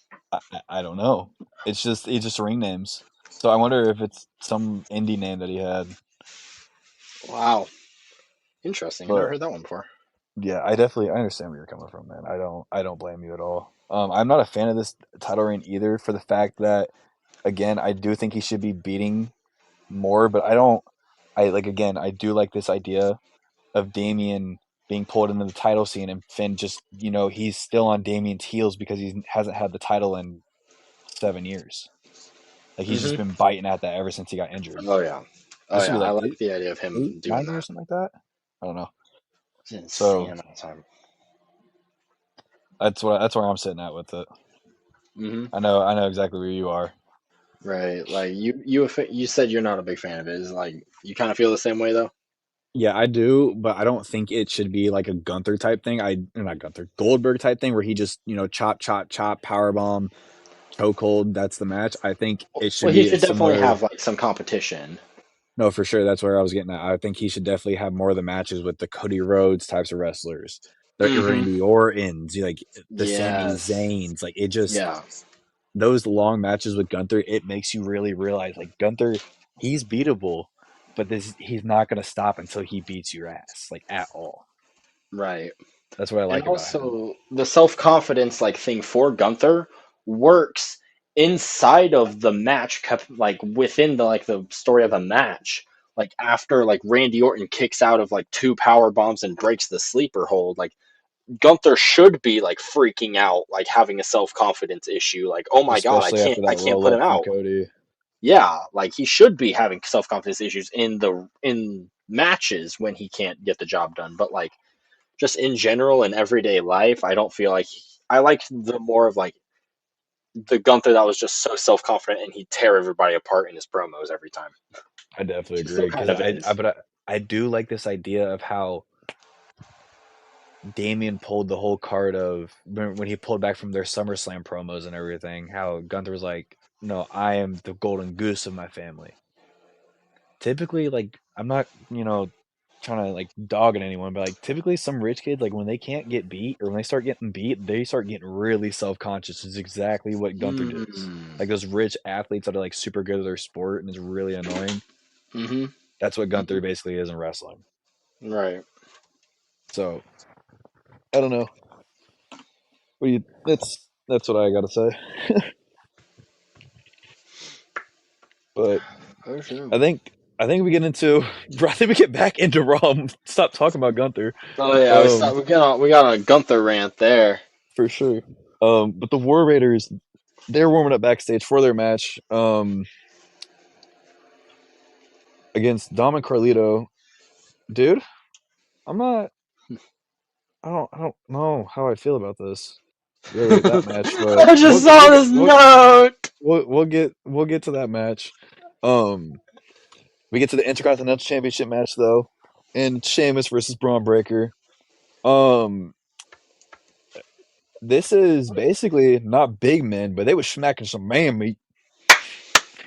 I don't know. It's just ring names. So I wonder if it's some indie name that he had. Wow, interesting. I never But heard that one before. yeah, I understand where you're coming from, man. I don't blame you at all. I'm not a fan of this title reign either for the fact that again, I do think he should be beating more, but I don't. I like again, I do like this idea of Damien being pulled into the title scene and Finn just he's still on Damien's heels because he hasn't had the title in 7 years. Like he's just Hmm. been biting at that ever since he got injured. Oh yeah, oh This should yeah. be I like like the idea of him doing 9 years, that. something like that. I don't know. It's an insane So amount of time. that's where I'm sitting at with it. Hmm. I know exactly where you are. Right. Like you said you're not a big fan of it. Is like you kind of feel the same way though. Yeah, I do, but I don't think it should be like a Gunther type thing. Not Gunther, Goldberg type thing where he just chop chop chop power bomb chokehold. That's the match. I think it should Well, he be a should definitely similar. have like some competition. No, for sure. That's where I was getting at. I think he should definitely have more of the matches with the Cody Rhodes types of wrestlers, the Hmm. Randy Ortons, like the Sami Yes. Zayns. Like it just Yeah. those long matches with Gunther. It makes you really realize like Gunther, he's beatable, but he's not going to stop until he beats your ass like at all. Right. That's what I And like about him. also the self-confidence like thing for Gunther works inside of the match, like within the story of the match. like after like Randy Orton kicks out of like two power bombs and breaks the sleeper hold, like Gunther should be like freaking out, like having a self confidence issue, like oh my god, especially after I that can't roll put him up from out. Cody. Yeah, like he should be having self confidence issues in matches when he can't get the job done. But like just in general in everyday life, I don't feel like I like the more of like the Gunther that was just so self confident and he'd tear everybody apart in his promos every time. I definitely He still agree kind because of is. I do like this idea of how Damien pulled the whole card of when he pulled back from their SummerSlam promos and everything. How Gunther was like, "No, I am the golden goose of my family." Typically, like I'm not, trying to like dog at anyone, but like typically some rich kids, like when they can't get beat or when they start getting beat, they start getting really self conscious. Is exactly what Gunther does. Mm. Like those rich athletes that are like super good at their sport and is really annoying. Mm-hmm. That's what Mm-hmm. Gunther basically is in wrestling. Right. So I don't know. That's what I gotta say. But Oh sure. I think I think we get into I think we get back into Raw. And stop talking about Gunther. Oh yeah, Um, we got a Gunther rant there. for sure. But the War Raiders, they're warming up backstage for their match against Dom and Carlito. Dude, I'm not. I don't know how I feel about this. Really, that match, but I just saw this note. we'll get to that match. Um, we get to the Intercontinental Championship match though, and Sheamus versus Braun Breaker. Um, this is basically not big men, but they were smacking some man meat.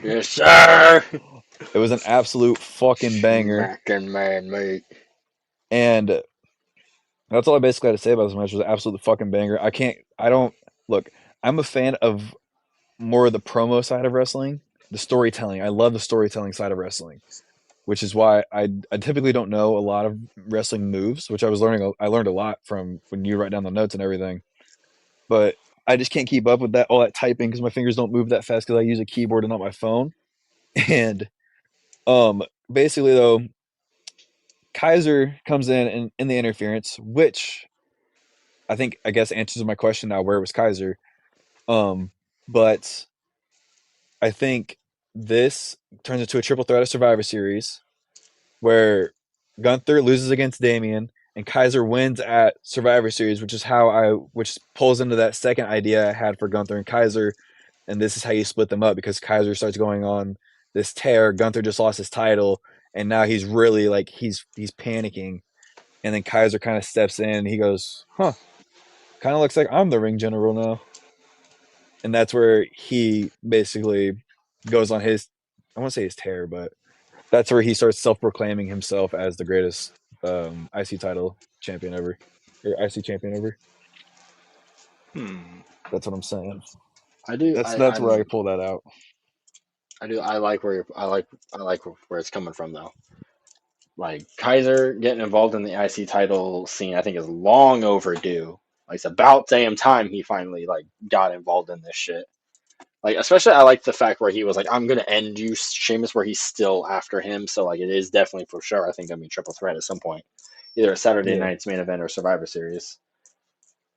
Yes, sir. It was an absolute fucking banger, Smacking man, mate. and that's all I basically had to say about this match. Was an absolute fucking banger. I don't look. I'm a fan of more of the promo side of wrestling, the storytelling. I love the storytelling side of wrestling, which is why I typically don't know a lot of wrestling moves, which I was learning. I learned a lot from when you write down the notes and everything. But I just can't keep up with that all that typing because my fingers don't move that fast because I use a keyboard and not my phone. And basically though, Kaiser comes in the interference, which I guess answers my question now. Where was Kaiser? Um, but I think this turns into a triple threat of Survivor Series where Gunther loses against Damien and Kaiser wins at Survivor Series, which pulls into that second idea I had for Gunther and Kaiser, and this is how you split them up because Kaiser starts going on this tear. Gunther just lost his title, and now he's really like he's panicking, and then Kaiser kind of steps in. He goes, "Huh, kind of looks like I'm the ring general now," and that's where he basically goes on his I won't say his tear, but that's where he starts self-proclaiming himself as the greatest IC title champion ever, or IC champion ever. Hmm. That's what I'm saying. I do. That's where I pull that out I do. I like where I like where it's coming from though. Like Kaiser getting involved in the IC title scene, I think is long overdue. Like it's about damn time he finally like got involved in this shit. Like especially I like the fact where he was like, "I'm gonna end you, Sheamus," where he's still after him. So like it is definitely for sure. I think gonna be triple threat at some point, either a Saturday yeah, night's main event or Survivor Series.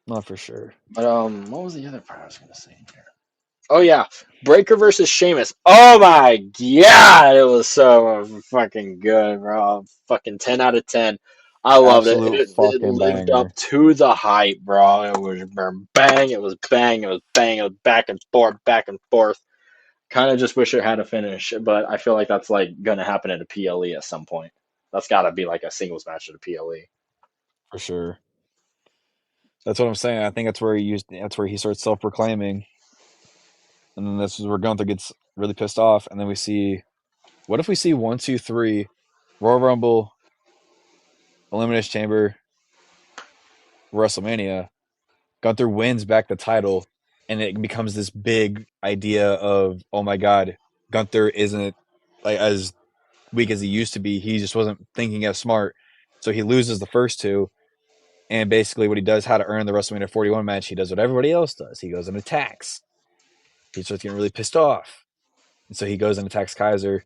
not for sure. But what was the other part I was gonna say here? Oh yeah, Breaker versus Sheamus. Oh my god, it was so fucking good, bro. Fucking 10 out of 10. I loved it. Absolute It fucking lived up banger to the hype, bro. It was bang. It was bang. It was bang. It was back and forth, back and forth. Kind of just wish it had a finish, but I feel like that's like gonna happen at a PLE at some point. That's got to be like a singles match at a PLE. for sure. That's what I'm saying. I think that's where he starts self-proclaiming, and then this is where Gunther gets really pissed off, and then we see what if we see 1, 2, 3, Royal Rumble, Elimination Chamber, WrestleMania, Gunther wins back the title, and it becomes this big idea of, oh my god, Gunther isn't like as weak as he used to be. He just wasn't thinking as smart, so he loses the first two. And basically, what he does, how to earn the WrestleMania 41 match, he does what everybody else does. He goes and attacks. He starts getting really pissed off, and so he goes and attacks Kaiser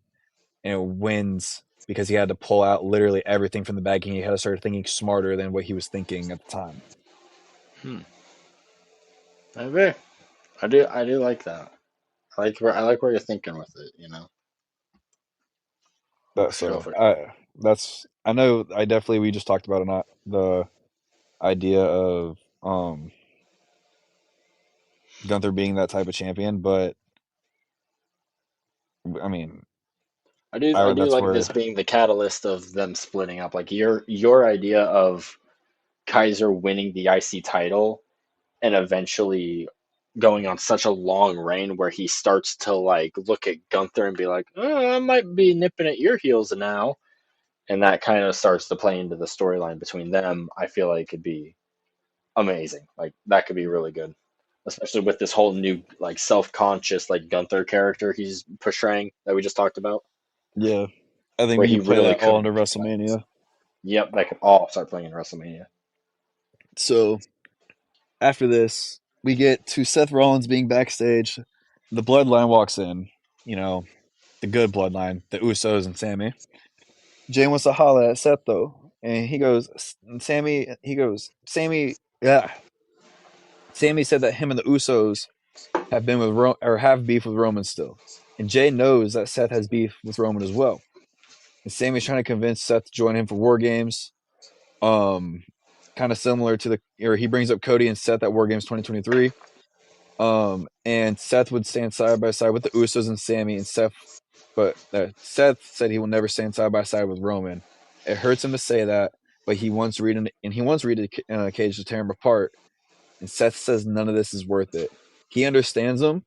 and wins because he had to pull out literally everything from the bag and he had to start thinking smarter than what he was thinking at the time. Hmm. Okay. I do like that. I like where you're thinking with it, But For sure, so for sure. I know I definitely we just talked about it, not the idea of Gunther being that type of champion, but I mean, I do that's like this where being the catalyst of them splitting up. Like your idea of Kaiser winning the IC title and eventually going on such a long reign where he starts to like look at Gunther and be like, I might be nipping at your heels now, and that kind of starts to play into the storyline between them. I feel like could be amazing. Like that could be really good, especially with this whole new like self-conscious like Gunther character he's portraying that we just talked about, yeah, I think where we he could play really that all could into make a presence. WrestleMania. Yep, that could all start playing in WrestleMania. So after this, we get to Seth Rollins being backstage. The Bloodline walks in. You know, the good Bloodline, the Usos and Sammy. Jay wants to holler at Seth though, and he goes, Sammy. He goes, Sammy. Yeah, Sammy said that him and the Usos have been with or have beef with Roman still, and Jay knows that Seth has beef with Roman as well. And Sammy's trying to convince Seth to join him for War Games. Um, Kind of similar to or he brings up Cody and Seth at War Games 2023. And Seth would stand side by side with the Usos and Sammy, and Seth said he will never stand side by side with Roman. It hurts him to say that, but he wants Reed in a cage to tear him apart. And Seth says none of this is worth it. He understands him,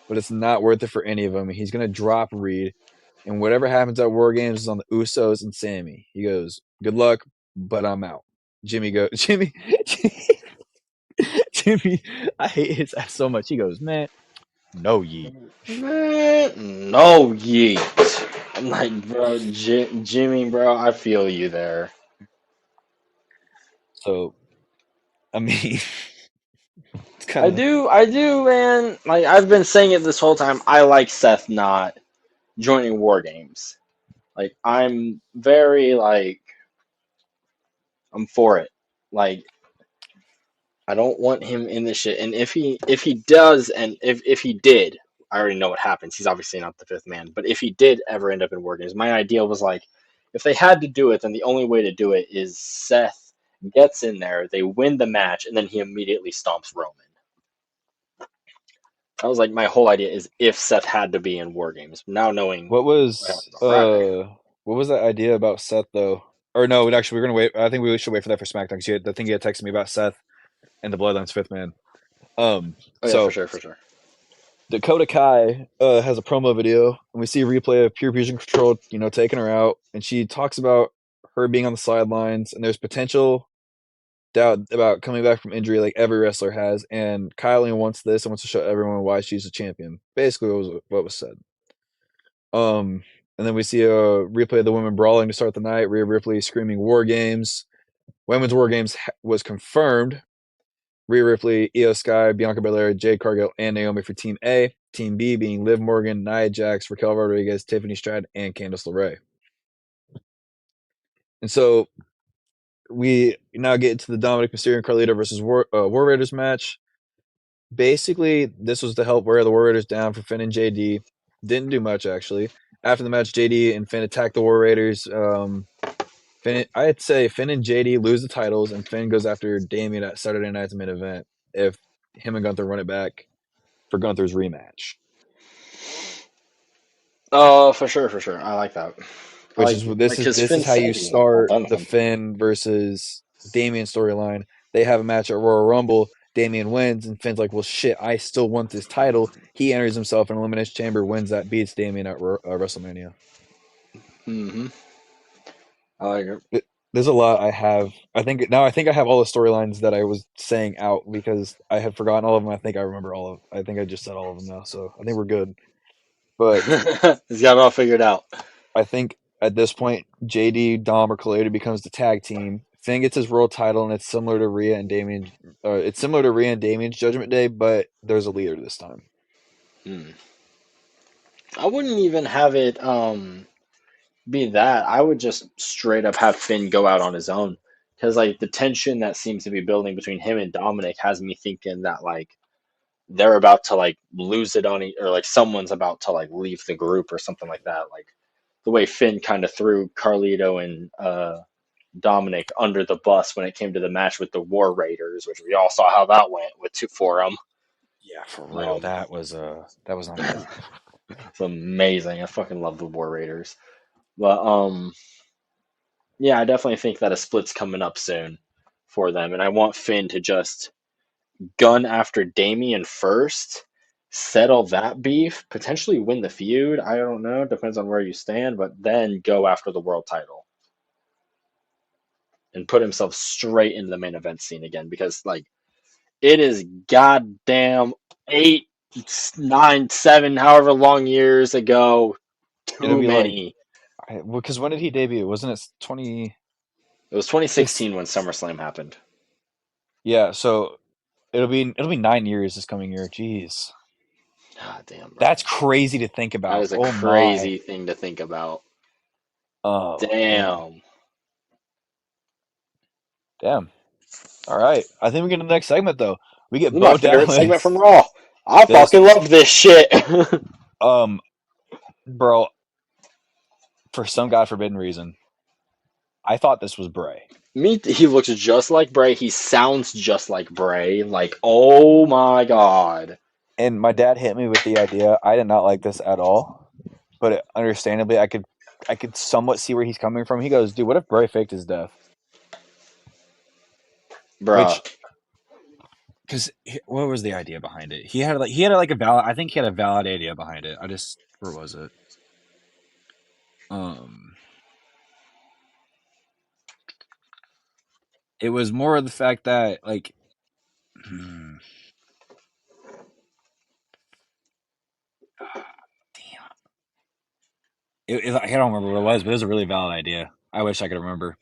but it's not worth it for any of them. He's gonna drop Reed, and whatever happens at War Games is on the Usos and Sammy. He goes, "Good luck, but I'm out." Jimmy, Jimmy. I hate his ass so much. He goes, "Man, no yeet." Man, no yeet. I'm like, bro, Jimmy, bro, I feel you there. So I mean, it's kind I of do, I do, man. Like I've been saying it this whole time. I like Seth not joining War Games. Like I'm very like I'm for it. Like I don't want him in this shit. And if he does, and if he did, I already know what happens. He's obviously not the fifth man. But if he did ever end up in War Games, my idea was like, if they had to do it, then the only way to do it is Seth gets in there, they win the match, and then he immediately stomps Roman. That was like my whole idea is if Seth had to be in War Games. Now knowing what what was happens on Friday. what was that idea about Seth though? Or no, actually we're gonna wait. I think we should wait for that for SmackDown because I think you had texted me about Seth and the Bloodline's fifth man. Oh yeah, for So sure, for sure. Dakota Kai has a promo video, and we see a replay of Pure Fusion Control, taking her out, and she talks about her being on the sidelines, and there's potential doubt about coming back from injury like every wrestler has, and Kylie wants this and wants to show everyone why she's a champion. Basically, what was said. And then we see a replay of the women brawling to start the night. Rhea Ripley screaming "War Games." Women's War Games was confirmed. Rhea Ripley, Io Sky, Bianca Belair, Jade Cargill, and Naomi for Team A. Team B being Liv Morgan, Nia Jax, Raquel Rodriguez, Tiffany Stratton, and Candice LeRae. And so we now get into the Dominic Mysterio and Carlito versus War Raiders match. Basically, this was to help wear the War Raiders down for Finn and JD. Didn't do much, actually. After the match, JD and Finn attacked the War Raiders. I'd say Finn and JD lose the titles, and Finn goes after Damien at Saturday Night's main event if him and Gunther run it back for Gunther's rematch. Oh, for sure, for sure. I like that. I Which like is this is because this Finn is how said you he's not start done with the him. Finn versus Damien storyline. They have a match at Royal Rumble. Damien wins, and Finn's like, "Well, shit, I still want this title." He enters himself in Elimination Chamber, wins that, beats Damien at WrestleMania. Hmm. I like it. There's a lot I have. I think I have all the storylines that I was saying out because I had forgotten all of them. I think I remember all of. I think I just said all of them now, so I think we're good. But He's got it all figured out. I think at this point, JD, Dom, or Collider becomes the tag team. Finn gets his world title, and it's similar to Rhea and Damien. It's similar to Rhea and Damien's Judgment Day, but there's a leader this time. Hmm. I wouldn't even have it be that, I would just straight up have Finn go out on his own. Because like the tension that seems to be building between him and Dominic has me thinking that like they're about to like lose it on or like someone's about to like leave the group or something like that. Like the way Finn kind of threw Carlito and Dominic under the bus when it came to the match with the War Raiders, which we all saw how that went with two for them. Yeah, for real. Um, That was not good. it's amazing. I fucking love the War Raiders. But yeah, I definitely think that a split's coming up soon for them, and I want Finn to just gun after Damian first, settle that beef, potentially win the feud. I don't know, depends on where you stand, but then go after the world title and put himself straight into the main event scene again because like it is goddamn 8, 9, 7, however long years ago. It'll Too be like, many. because when did he debut? Wasn't it 20? It was 2016 when SummerSlam happened. Yeah, so it'll be 9 years this coming year. Jeez, God damn, bro. that's crazy to think That about. is a Oh my. crazy thing to think about. Oh man. Damn. Damn. All right. I think we get to the next segment though. We This get is my Bo favorite segment from Dallas. Raw. I This, fucking love this shit. um, bro, for some God forbidden reason, I thought this was Bray. He looks just like Bray. He sounds just like Bray. Like, oh my god. And my dad hit me with the idea. I did not like this at all, but understandably, I could somewhat see where he's coming from. He goes, "Dude, what if Bray faked his death?" Bruh. Which, because what was the idea behind it? He had like a valid. I think he had a valid idea behind it. Where was it? Um, it was more of the fact that like, damn, I don't remember what it was, but it was a really valid idea. I wish I could remember.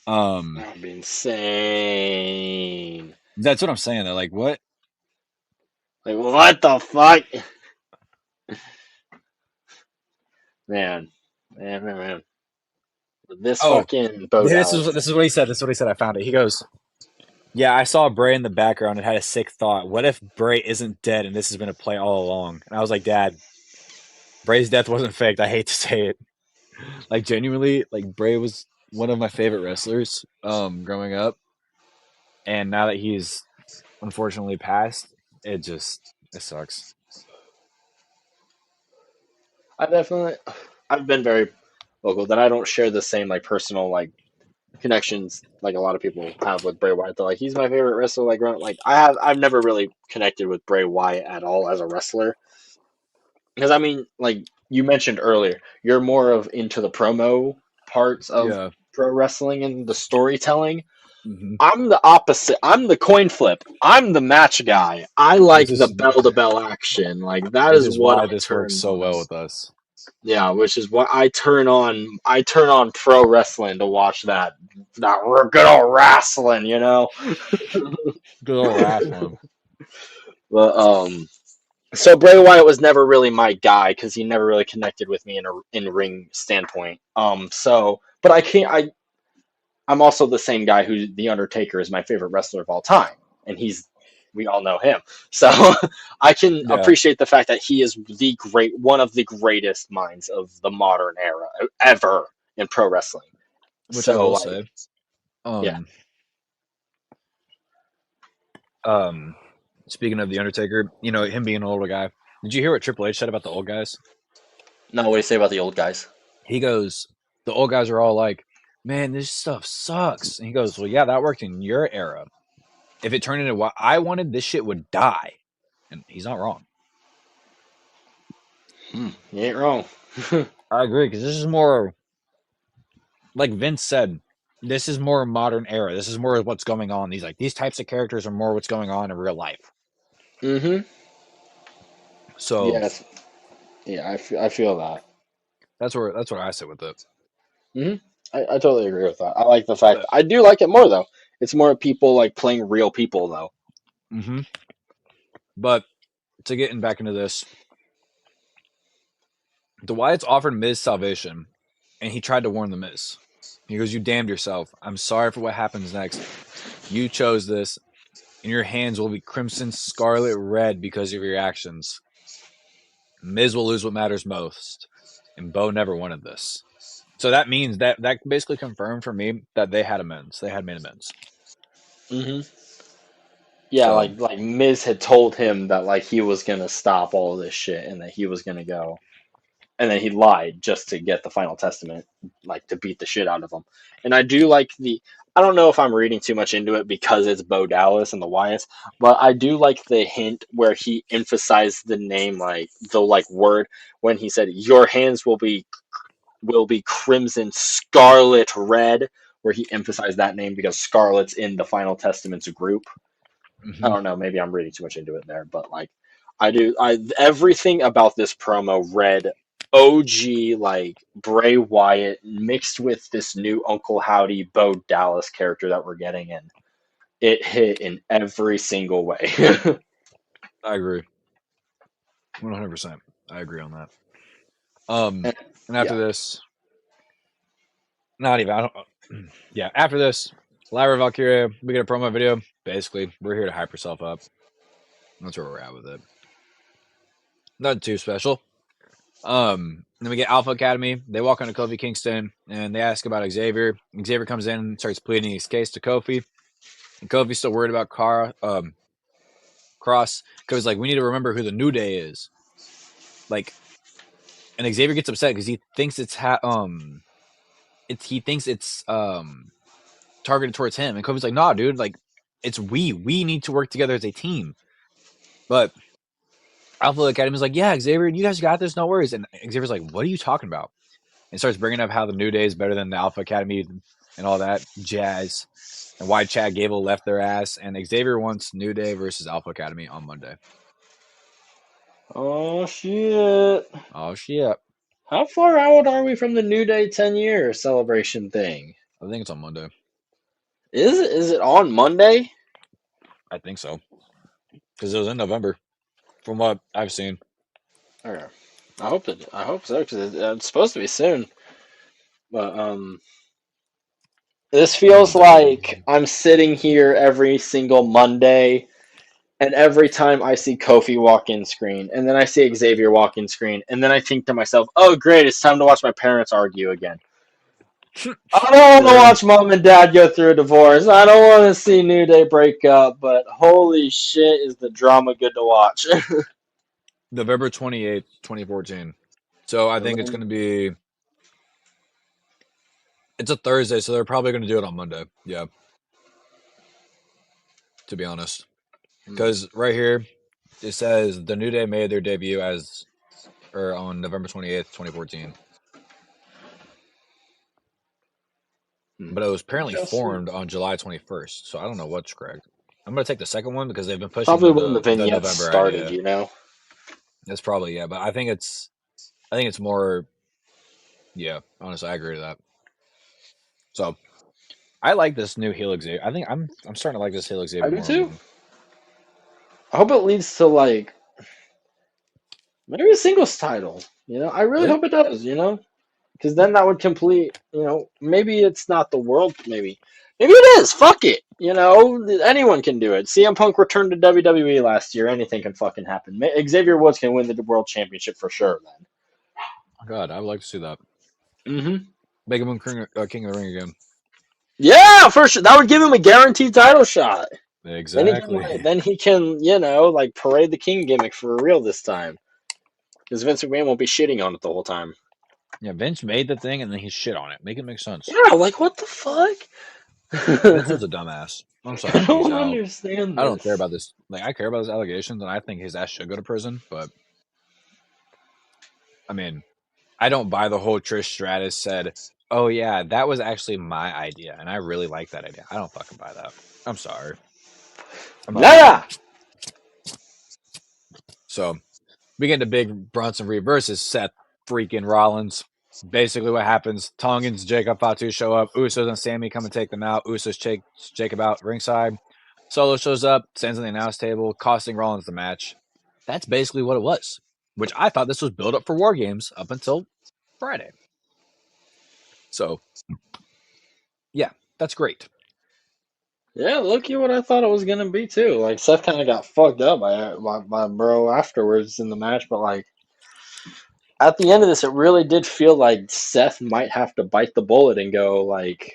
Um, That would be insane. that's what I'm saying though. Like, what? Like, what the fuck? Man. Man. This Oh, fucking Bo this is Dallas this thing. is what he said. This is what he said. I found it. He goes, "Yeah, I saw Bray in the background and had a sick thought. What if Bray isn't dead and this has been a play all along?" And I was like, "Dad, Bray's death wasn't faked. I hate to say it. Like genuinely, like Bray was one of my favorite wrestlers growing up, and now that he's unfortunately passed, it sucks." I definitely I've been very vocal that I don't share the same like personal like connections like a lot of people have with Bray Wyatt. They're like, he's my favorite wrestler. Like I've never really connected with Bray Wyatt at all as a wrestler. Because I mean, like you mentioned earlier, you're more of into the promo parts of Yeah. pro wrestling and the storytelling. Hmm. I'm the opposite. I'm the coin flip. I'm the match guy. I Which like the is bell to bell action. Like that which is is what why I this works turn so on. well with us. Yeah, which is what I turn on. I turn on pro wrestling to watch that good old wrestling, you know. Good old wrestling. But so Bray Wyatt was never really my guy because he never really connected with me in ring standpoint. But I can't. I'm also the same guy who the Undertaker is my favorite wrestler of all time, and we all know him. So I can Yeah. appreciate the fact that he is one of the greatest minds of the modern era ever in pro wrestling. Which I So will like, say. yeah, Um. Um. Speaking of the Undertaker, him being an older guy. Did you hear what Triple H said about the old guys? no, what do you say about the old guys? He goes, the old guys are all like, "Man, this stuff sucks." And he goes, "Well, yeah, that worked in your era. If it turned into what I wanted, this shit would die." And he's not wrong. You ain't wrong. I agree because this is more like Vince said. This is more modern era. This is more what's going on. These types of characters are more what's going on in real life. Mm-hmm. So Yes. Yeah, I feel that. that's where I sit with it. Hmm. I totally agree with that. I like the fact But I do like it more though. It's more people like playing real people though. mm-hmm. But to getting back into this, the Wyatts offered Miz salvation, and he tried to warn the Miz. He goes, "You damned yourself. I'm sorry for what happens next. You chose this, and your hands will be crimson, scarlet, red because of your actions. Miz will lose what matters most, and Bo never wanted this." So that means that basically confirmed for me that they had amends. They had made amends. Hmm. Yeah, So like Miz had told him that like he was gonna stop all this shit and that he was gonna go, and then he lied just to get the final testament, like to beat the shit out of him. And I do like the. I don't know if I'm reading too much into it because it's Bo Dallas and the Wyatts, but I do like the hint where he emphasized the name, like the like word when he said, "Your hands will be crimson, scarlet, red," where he emphasized that name because Scarlet's in the Final Testament's group. I mhm, don't know, maybe I'm reading too much into it there, but like I everything about this promo read OG like Bray Wyatt mixed with this new Uncle Howdy Bo Dallas character that we're getting, and it hit in every single way. I agree, 100%. I agree on that. And, And after yeah. this, not even. I don't. Yeah, after this, Lyra Valkyria, we get a promo video. Basically, we're here to hype herself up. That's where we're at with it. Nothing too special. Then we get Alpha Academy. They walk into Kofi Kingston and they ask about Xavier. Xavier comes in and starts pleading his case to Kofi. And Kofi's still worried about Cross. Kofi's like, we need to remember who the New Day is. Like, and Xavier gets upset because he thinks he thinks it's targeted towards him. And Kofi's like, nah, dude, like it's we need to work together as a team. But Alpha Academy's like, yeah, Xavier, you guys got this, no worries. And Xavier's like, what are you talking about? And starts bringing up how the New Day is better than the Alpha Academy and all that jazz, and why Chad Gable left their ass. And Xavier wants New Day versus Alpha Academy on Monday. Oh shit! Oh shit! How far out are we from the New Day 10-year celebration thing? I think it's on Monday. Is it on Monday? I think so because it was in November, from what I've seen. Okay. I hope so because it's supposed to be soon. But this I think feels it's definitely. like I'm sitting here every single Monday, and every time I see Kofi walk in screen, and then I see Xavier walk in screen, and then I think to myself, "Oh, great! It's time to watch my parents argue again." I don't want to Yeah, watch mom and dad go through a divorce. I don't want to see New Day break up. But holy shit, is the drama good to watch? November 28th, 2014. So I think it's going to be. It's a Thursday, so they're probably going to do it on Monday. Yeah, to be honest, Hmm. because right here it says the New Day made their debut as or on November 28th, 2014. Hmm. But it was apparently Interesting. formed on July 21st. So I don't know what's correct. I'm going to take the second one because they've been Probably pushing when the the vignettes November started, idea. you know? That's probably yeah, but I think it's more yeah, honestly, I agree to that. So, I like this new Helix Xavier. I think I'm starting to like this Helix I Xavier do more and too. more. I hope it leads to like maybe a singles title. I really Really? hope it does. Because then that would complete. Maybe it's not the world. Maybe it is. Fuck it. Anyone can do it. CM Punk returned to WWE last year. Anything can fucking happen. Xavier Woods can win the world championship for sure. Oh, God, I would like to see that. Mm-hmm. Make him King of the Ring again. Yeah, for sure. That would give him a guaranteed title shot. Then he can. Exactly. Then he can. Like parade the king gimmick for real this time. Because Vince McMahon won't be shitting on it the whole time. Yeah, Vince made the thing and then he shit on it. Make it make sense. Yeah, like what the fuck? Vince is a dumbass. I'm I sorry. Peace don't out. understand I don't care this. about this. Like, I care about his allegations and I think his ass should go to prison. But, I mean, I don't buy the whole Trish Stratus said, "Oh yeah, that was actually my idea, and I really like that idea." I don't fucking buy that. I'm sorry. I'm not buying Nah. it. So we get into big Bronson Reed versus Seth freaking Rollins. Basically, what happens? Tongans, Jacob Fatu show up. Usos and Sammy come and take them out. Usos take Jacob out ringside. Solo shows up, stands on the announce table, costing Rollins the match. That's basically what it was. Which I thought this was build up for War Games up until Friday. So yeah, that's great. Yeah, look at what I thought it was gonna be too. Like Seth kind of got fucked up by bro afterwards in the match, but like at the end of this, it really did feel like Seth might have to bite the bullet and go like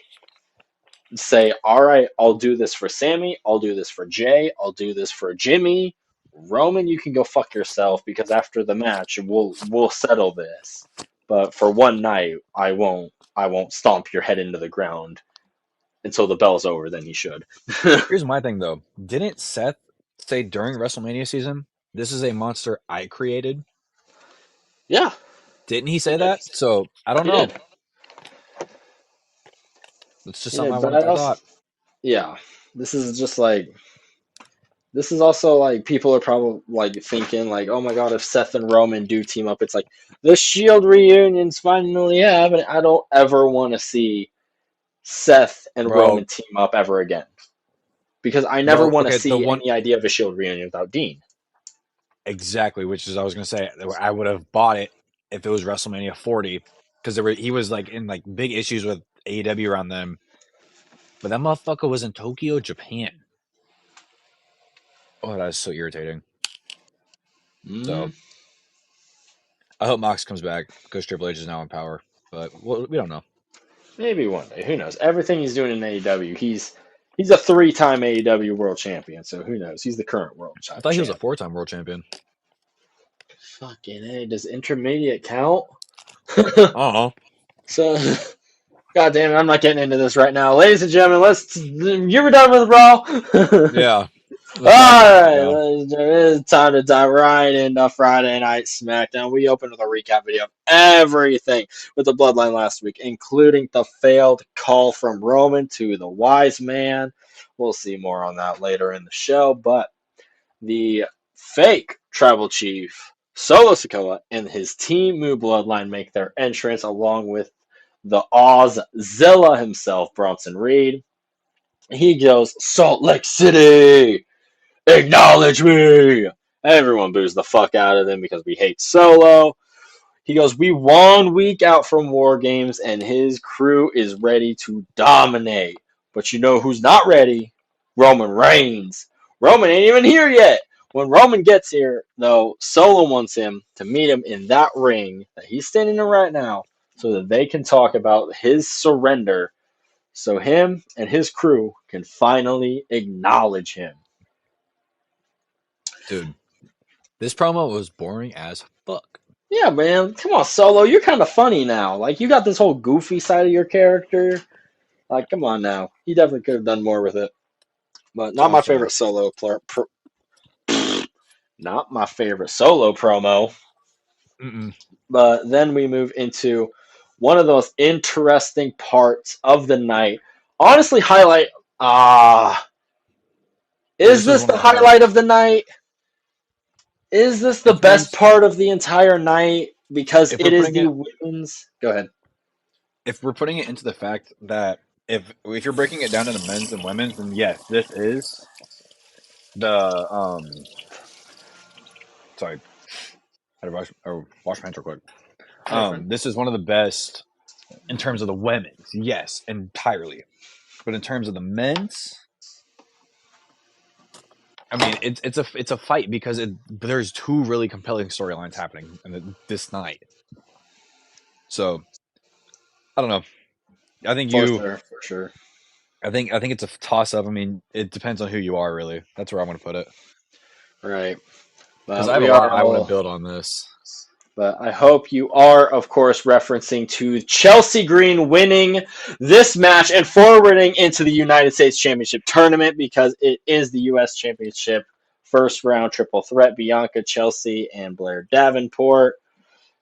say, all right, I'll do this for Sammy, I'll do this for Jay, I'll do this for Jimmy. Roman, you can go fuck yourself because after the match we'll settle this. But for one night, I won't stomp your head into the ground until the bell's over, then he should. Here's my thing though. Didn't Seth say during WrestleMania season, "This is a monster I created"? Yeah, Didn't he he say did. that? So I don't He know. did. It's just He something did. I But wanted I to also thought. yeah. This is just like this is also like people are probably like thinking like, oh my god, if Seth and Roman do team up, it's like the Shield reunions finally happen. I don't ever want to see Seth and Bro, Roman team up ever again because I never bro, want to okay, the see one any idea of a Shield reunion without Dean. exactly, which is I was gonna say I would have bought it if it was WrestleMania 40 because he was like in like big issues with AEW around them, but that motherfucker was in Tokyo, Japan. Oh, that's so irritating. Mm, So I hope Mox comes back because Triple H is now in power, but we don't know. maybe one day. Who knows? Everything he's doing in AEW, he's a three-time AEW World Champion. So who knows? He's the current World I thought he was a Champ. 4-time world champion. Fucking A, does intermediate count? I don't So God damn it, I'm not getting into this right now. Ladies and gentlemen, you were done with Raw? know. Yeah, let's dive into Alright, SmackDown. it's time to dive right into Friday Night SmackDown. We opened with a recap video of everything with the Bloodline last week, including the failed call from Roman to the Wise Man. We'll see more on that later in the show, but the fake Tribal Chief, Solo Sikoa, and his Team Moo Bloodline make their entrance along with the Ozzilla himself, Bronson Reed. He goes, Salt Lake City, acknowledge me. Everyone boos the fuck out of him because we hate Solo. He goes, we 1 week out from War Games and his crew is ready to dominate. But you know who's not ready? Roman Reigns. Roman ain't even here yet. When Roman gets here, though, Solo wants him to meet him in that ring that he's standing in right now so that they can talk about his surrender so him and his crew can finally acknowledge him. Dude, this promo was boring as fuck. Yeah, man. Come on, Solo. You're kind of funny now. Like, you got this whole goofy side of your character. Like, come on now. He definitely could have done more with it. But not I'm my sorry. favorite not my favorite Solo promo. Mm-mm. But then we move into one of those interesting parts of the night. Honestly, highlight. Is This was this one the of the highlight of highlights. the night? Is this the It best depends part of the entire night? Because if we're it is putting the it women's. Go ahead. if we're putting it into the fact that if you're breaking it down into men's and women's, then yes, this is the sorry, I had to wash my hands real quick. Hey, friend. This is one of the best in terms of the women's, yes, entirely. But in terms of the men's, I mean, it's a fight because there's two really compelling storylines happening this night. So I don't know. I think For you. sure, for sure. I think it's a toss up. I mean, it depends on who you are, really. That's where I'm going to put it Right. because I But have a we lot are I want to all. build on this. But I hope you are, of course, referencing to Chelsea Green winning this match and forwarding into the United States Championship tournament because it is the U.S. Championship first round triple threat. Bianca, Chelsea, and Blair Davenport.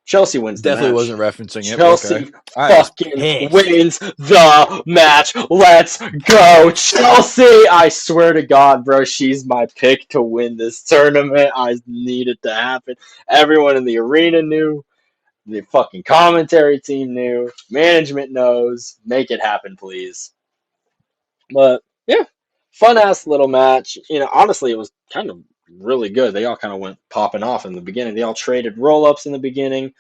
Chelsea wins the Definitely match. wasn't referencing it, but okay. Chelsea I was fucking pissed. wins the match. Let's go, Chelsea! I swear to God, bro, she's my pick to win this tournament. I need it to happen. Everyone in the arena knew. The fucking commentary team knew. Management knows. Make it happen, please. But yeah, fun ass little match. You know, honestly, it was kind of really good. They all kind of went popping off in the beginning. They all traded roll ups in the beginning.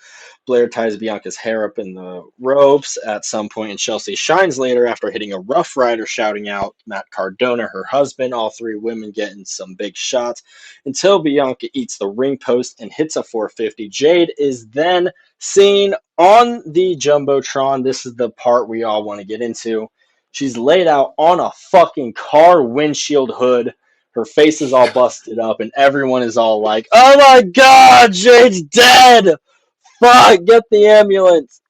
Blair ties Bianca's hair up in the ropes at some point, and Chelsea shines later after hitting a Rough Rider, shouting out Matt Cardona, her husband. All three women getting some big shots until Bianca eats the ring post and hits a 450. Jade is then seen on the Jumbotron. This is the part we all want to get into. She's laid out on a fucking car windshield hood. Her face is all busted up, and everyone is all like, "Oh my god, Jade's dead! Fuck, get the ambulance."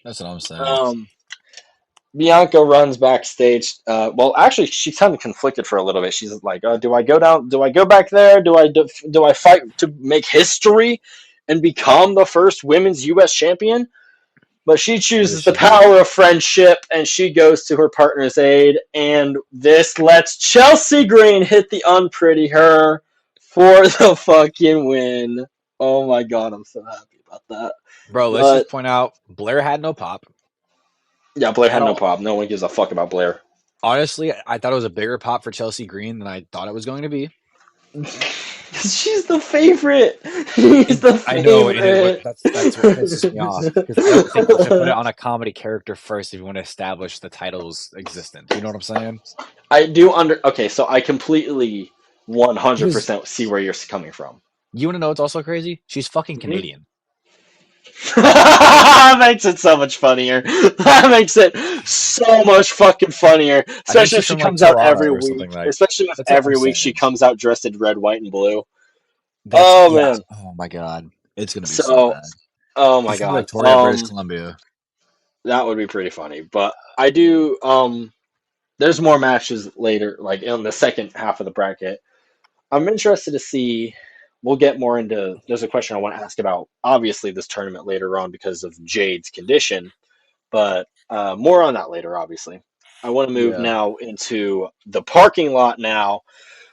That's what I'm saying. Um, Bianca runs backstage. Well, actually, she's kind of conflicted for a little bit. She's like, "Do I go down? Do I go back there? Do I fight to make history and become the first women's U.S. champion?" But she What does chooses the she do? power of friendship, and she goes to her partner's aid. And this lets Chelsea Green hit the unpretty her for the fucking win. Oh my god, I'm so happy about that. Bro, let's But just point out Blair had no pop. yeah, Blair At had no all. problem. No one gives a fuck about Blair. Honestly, I thought it was a bigger pop for Chelsea Green than I thought it was going to be. She's the favorite. She's And the I know, and favorite. that's what pisses me off because I don't think you should put it on a comedy character first if you want to establish the title's existence. You know what I'm saying? I do under. Okay, so I completely Because 100% see where you're coming from. you want to know what's also crazy? She's fucking Mhm. Canadian. That makes it so much funnier. That makes it so much fucking funnier. I think Especially if she's she from like comes out Toronto every or week. something like. Especially if That's what I'm every week she saying. comes out dressed in red, white, and blue. That's Oh yeah. man. Oh my god, it's gonna be so So, bad. oh my She's from god. Victoria, British Columbia. That would be pretty funny. But I do. There's more matches later, like in the second half of the bracket. I'm interested to see. We'll get more into. There's a question I want to ask about, obviously, this tournament later on because of Jade's condition, but more on that later, obviously. I want to move Yeah. now into the parking lot now,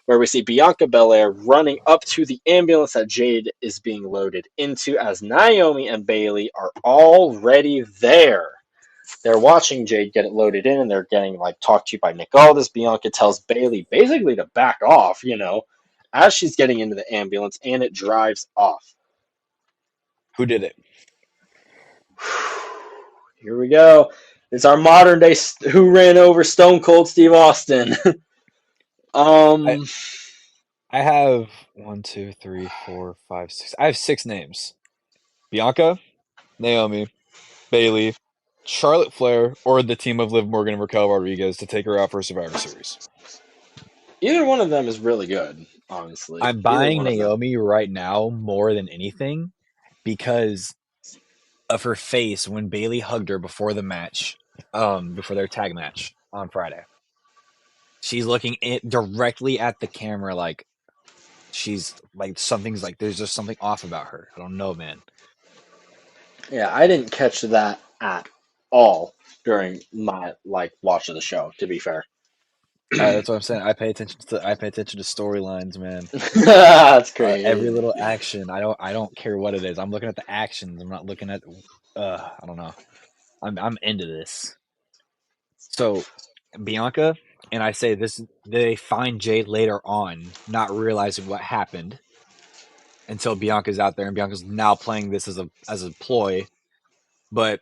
where we see Bianca Belair running up to the ambulance that Jade is being loaded into as Naomi and Bailey are already there. They're watching Jade get it loaded in, and they're getting like talked to by Nick Aldis. Bianca tells Bailey basically to back off, as she's getting into the ambulance, and it drives off. Who did it? Here we go. It's our modern day who ran over Stone Cold Steve Austin. I um, I have one, two, three, four, five, six. I have six names: Bianca, Naomi, Bailey, Charlotte Flair, or the team of Liv Morgan and Raquel Rodriguez to take her out for Survivor Series. Either one of them is really good, honestly. I'm Either buying one of them. Naomi right now more than anything because of her face when Bailey hugged her before the match, before their tag match on Friday. She's looking directly at the camera like she's like something's like there's just something off about her. I don't know, man. Yeah, I didn't catch that at all during my watch of the show. To be fair, That's what I'm saying. I pay attention to storylines, man. that's Every crazy. little action. I don't care what it is. I'm looking at the actions. I'm not looking at. I don't know. I'm into this. So Bianca and I say this. They find Jade later on, not realizing what happened until Bianca's out there, and Bianca's now playing this as a ploy. But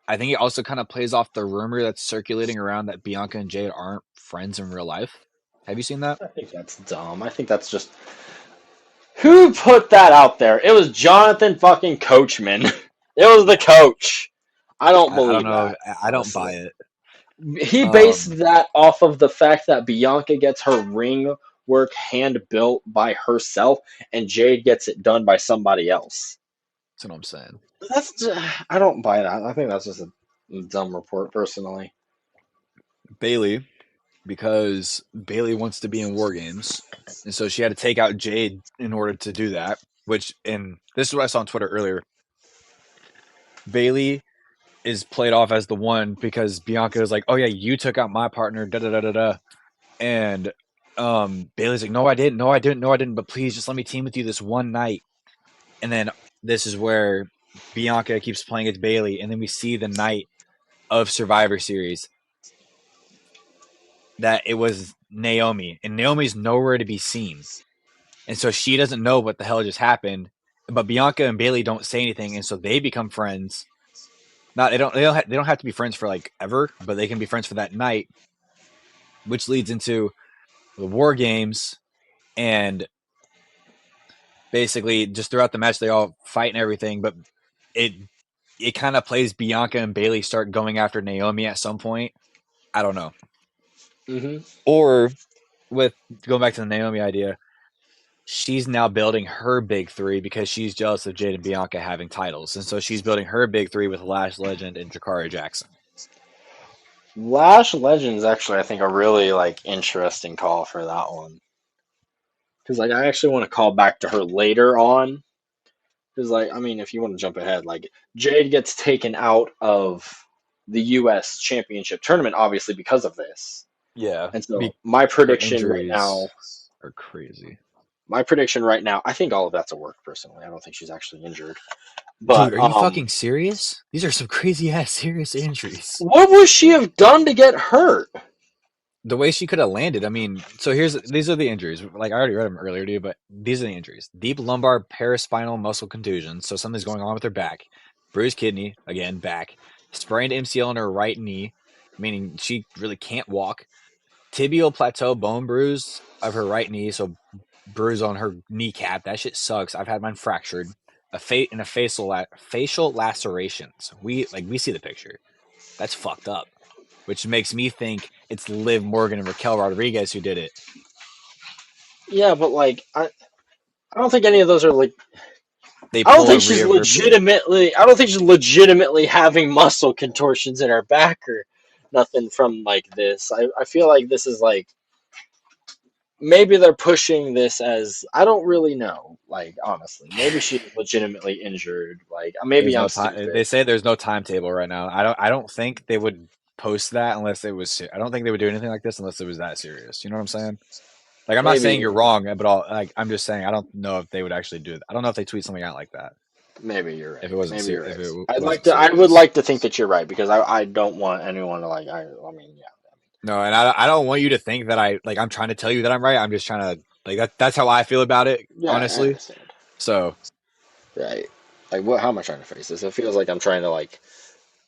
I think it also kind of plays off the rumor that's circulating around that Bianca and Jade aren't friends in real life. Have you seen that? I think that's dumb. I think that's just who put that out there. It was Jonathan fucking Coachman. It was the coach. I don't I don't believe know. that, I don't buy honestly. it. He based Um, that off of the fact that Bianca gets her ring work hand built by herself, and Jade gets it done by somebody else. that's what I'm saying. I don't buy that. I think that's just a dumb report, personally. Bailey, because Bailey wants to be in War Games, and so she had to take out Jade in order to do that. Which, and this is what I saw on Twitter earlier. Bailey is played off as the one because Bianca is like, "Oh yeah, you took out my partner." Da da da da da. And Bailey's like, "No, I didn't. No, I didn't. No, I didn't. But please, just let me team with you this one night." And then this is where Bianca keeps playing as Bailey, and then we see the night of Survivor Series that it was Naomi, and Naomi's nowhere to be seen. and so she doesn't know what the hell just happened. But Bianca and Bailey don't say anything, and so they become friends. Not they don't have to be friends for like ever, but they can be friends for that night, which leads into the War Games, and basically just throughout the match they all fight and everything. But it it kind of plays Bianca and Bailey start going after Naomi at some point. I don't know. Hmm. Or with going back to the Naomi idea, she's now building her big three because she's jealous of Jade and Bianca having titles, and so she's building her big three with Lash Legend and Jakara Jackson. Lash Legends actually, I think, a really like interesting call for that one because like I actually want to call back to her later on because like I mean, if you want to jump ahead, like Jade gets taken out of the U.S. Championship tournament obviously because of this, Yeah, and so my her prediction right now, injuries are crazy. I think all of that's a work. Personally, I don't think she's actually injured, Dude, but are you fucking serious? These are some crazy ass serious injuries. what would she have done to get hurt? The way she could have landed. I mean, so these are the injuries. Like I already read them earlier to you, but these are the injuries: deep lumbar paraspinal muscle contusion. So something's going on with her back. Bruised kidney again, back. Sprained MCL in her right knee, meaning she really can't walk. Tibial plateau bone bruise of her right knee, so bruise on her kneecap. That shit sucks. I've had mine fractured. A facial lacerations. We see the picture. That's fucked up. Which makes me think it's Liv Morgan and Raquel Rodriguez who did it. Yeah, but like I don't think any of those are like. They I don't pull a think she's Rhea Ripley. legitimately. I don't think she's legitimately having muscle contortions in her back or nothing from like this. I feel like this is like maybe they're pushing this as I don't really know. Like honestly, maybe she's legitimately injured. Like maybe There's I'm no time. stupid. They say there's no timetable right now. I don't think they would post that unless it was. I don't think they would do anything like this unless it was that serious. You know what I'm saying? Like I'm not Maybe saying you're wrong, but I'm just saying I don't know if they would actually do it. I don't know if they tweet something out like that maybe you're if right. it wasn't Maybe you're if right. it I'd like wasn't to. I would serious. like to think that you're right because I don't want anyone to like. I mean yeah. No, and I don't want you to think that I'm trying to tell you that I'm right. I'm just trying to that's how I feel about it, Yeah, I honestly. understand. So Right. Like what? How am I trying to phrase this? It feels like I'm trying to like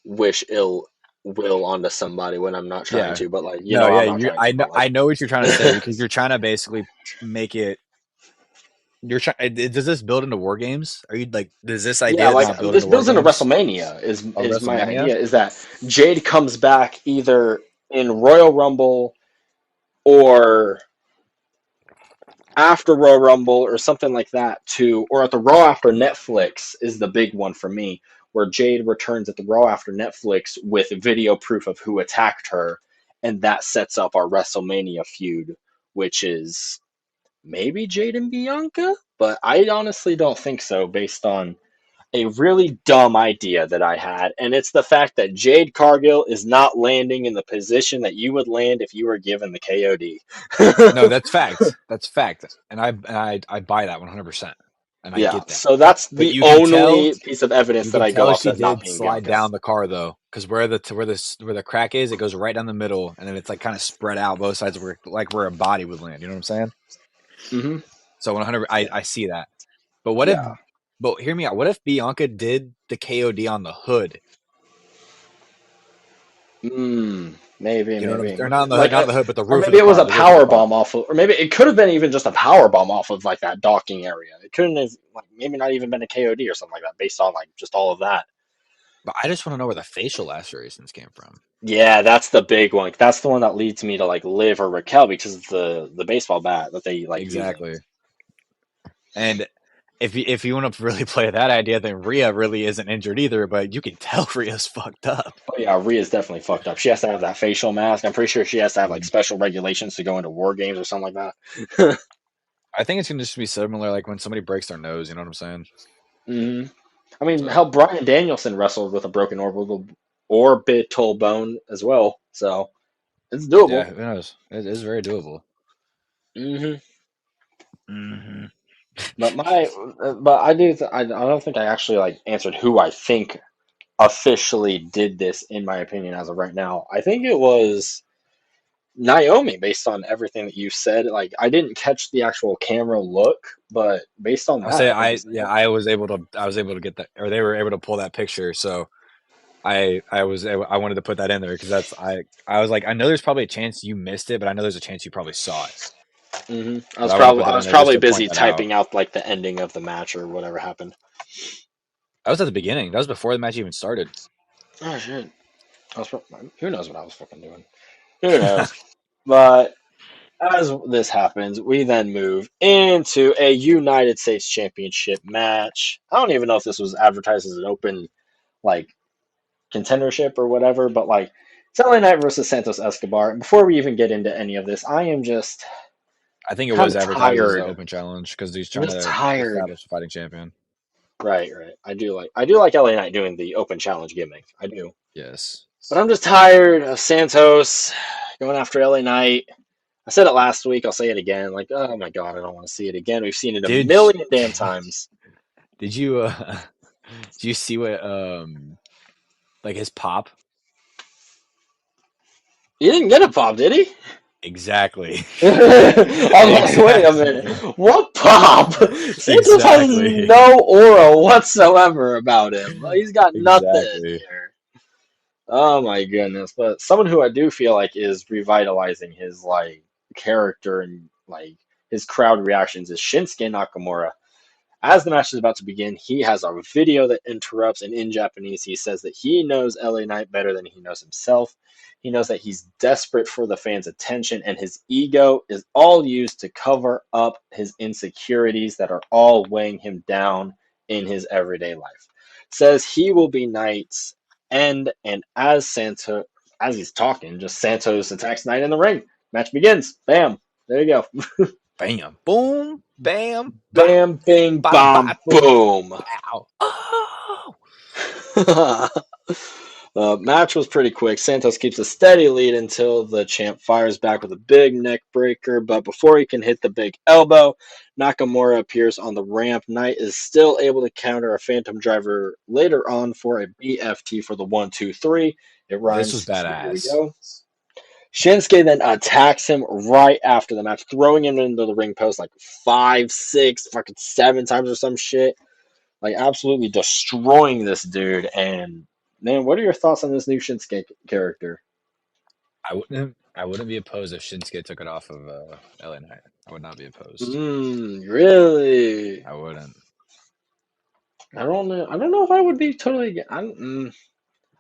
wish ill will onto somebody when I'm not trying yeah, to, but like no, yeah, I'm not trying to, but like I know what you're trying to say because you're trying to basically make it. You're trying. Does this build into war games? Are you like? Does this yeah, idea like not build this into war builds into games? WrestleMania Or is my WrestleMania? idea is that Jade comes back either in Royal Rumble or after Royal Rumble or something like that to or at the Raw after Netflix is the big one for me where Jade returns at the Raw after Netflix with video proof of who attacked her and that sets up our WrestleMania feud which is maybe Jade and Bianca, but I honestly don't think so based on a really dumb idea that I had, and it's the fact that Jade Cargill is not landing in the position that you would land if you were given the KOD. No, that's fact. That's fact, and I buy that 100%, and I Yeah, get that. so that's But the only piece of evidence you that can I go tell off she as not did being slide Bianca's. down the car though, because where the crack is, it goes right down the middle, and then it's like kind of spread out both sides where a body would land. You know what I'm saying? Hmm. So 100, I see that. But Yeah. but hear me out. What if Bianca did the KOD on the hood? You know what I'm Maybe. Or not on the hood, Like, not on the hood, but the or roof of maybe the it was car. a The roof of the power car. bomb off of, or maybe it could have been even just a power bomb off of like that docking area. It couldn't have, like, maybe not even been a KOD or something like that, based on like just all of that. But I just want to know where the facial lacerations came from. Yeah, that's the big one. That's the one that leads me to like Liv or Raquel because of the baseball bat that they like using. Exactly. And if you want to really play that idea, then Rhea really isn't injured either, but you can tell Rhea's fucked up. Oh yeah, Rhea's definitely fucked up. She has to have that facial mask. I'm pretty sure she has to have like Mhm. special regulations to go into war games or something like that. I think it's gonna just be similar, like when somebody breaks their nose. You know what I'm saying? Hmm. I mean, So hell, Brian Danielson wrestled with a broken orbital bone as well, so it's yeah, doable. who knows? It is very doable. Hmm. Hmm. But but I don't think I actually like answered who I think officially did this in my opinion as of right now. I think it was Naomi, based on everything that you said. Like, I didn't catch the actual camera look, but based on I'll that, say I think it's Naomi. I was able to get that, or they were able to pull that picture. So I wanted to put that in there because I was like, I know there's probably a chance you missed it, but I know there's a chance you probably saw it. I But was I want to put probably that I in was there just probably to point busy that out. typing out like the ending of the match or whatever happened. That was at the beginning. That was before the match even started. Oh shit! Who knows what I was fucking doing? Who knows? But as this happens, we then move into a United States Championship match. I don't even know if this was advertised as an open like contendership or whatever, but like it's LA Knight versus Santos Escobar. And before we even get into any of this, I am just I think it kind was of advertised as an tired. open challenge because he's I'm trying just to tired. establish a fighting champion. Right, right. I do like LA Knight doing the open challenge gimmick. I do. Yes. But I'm just tired of Santos going after LA Knight. I said it last week, I'll say it again. Like, oh my god, I don't want to see it again. We've seen it a Did million damn times. did you did you see what like his pop? He didn't get a pop, did he? Exactly. I was like, wait a minute. Exactly. What pop? Santos has Exactly. no aura whatsoever about him. He's got nothing Exactly. here. Oh my goodness. But someone who I do feel like is revitalizing his like character and like his crowd reactions is Shinsuke Nakamura. As the match is about to begin, he has a video that interrupts, and in Japanese, he says that he knows LA Knight better than he knows himself. He knows that he's desperate for the fans' attention, and his ego is all used to cover up his insecurities that are all weighing him down in his everyday life. Says he will be Knight's end, and as he's talking, just Santos attacks Knight in the ring. Match begins. Bam. There you go. Bam. Boom. Bam. Bop. Bam, bing, Bada bam, bop. Boom. boom. Pow. Oh. The match was pretty quick. Santos keeps a steady lead until the champ fires back with a big neck breaker, but before he can hit the big elbow, Nakamura appears on the ramp. Knight is still able to counter a phantom driver later on for a BFT for the 1-2-3. It This was rhymes, so here we badass. go. Shinsuke then attacks him right after the match, throwing him into the ring post like 5, 6, fucking 7 times or some shit. Like absolutely destroying this dude. And man, what are your thoughts on this new Shinsuke character? I wouldn't be opposed if Shinsuke took it off of LA Knight. I would not be opposed. Really? I wouldn't. I don't know. I don't know if I would be totally.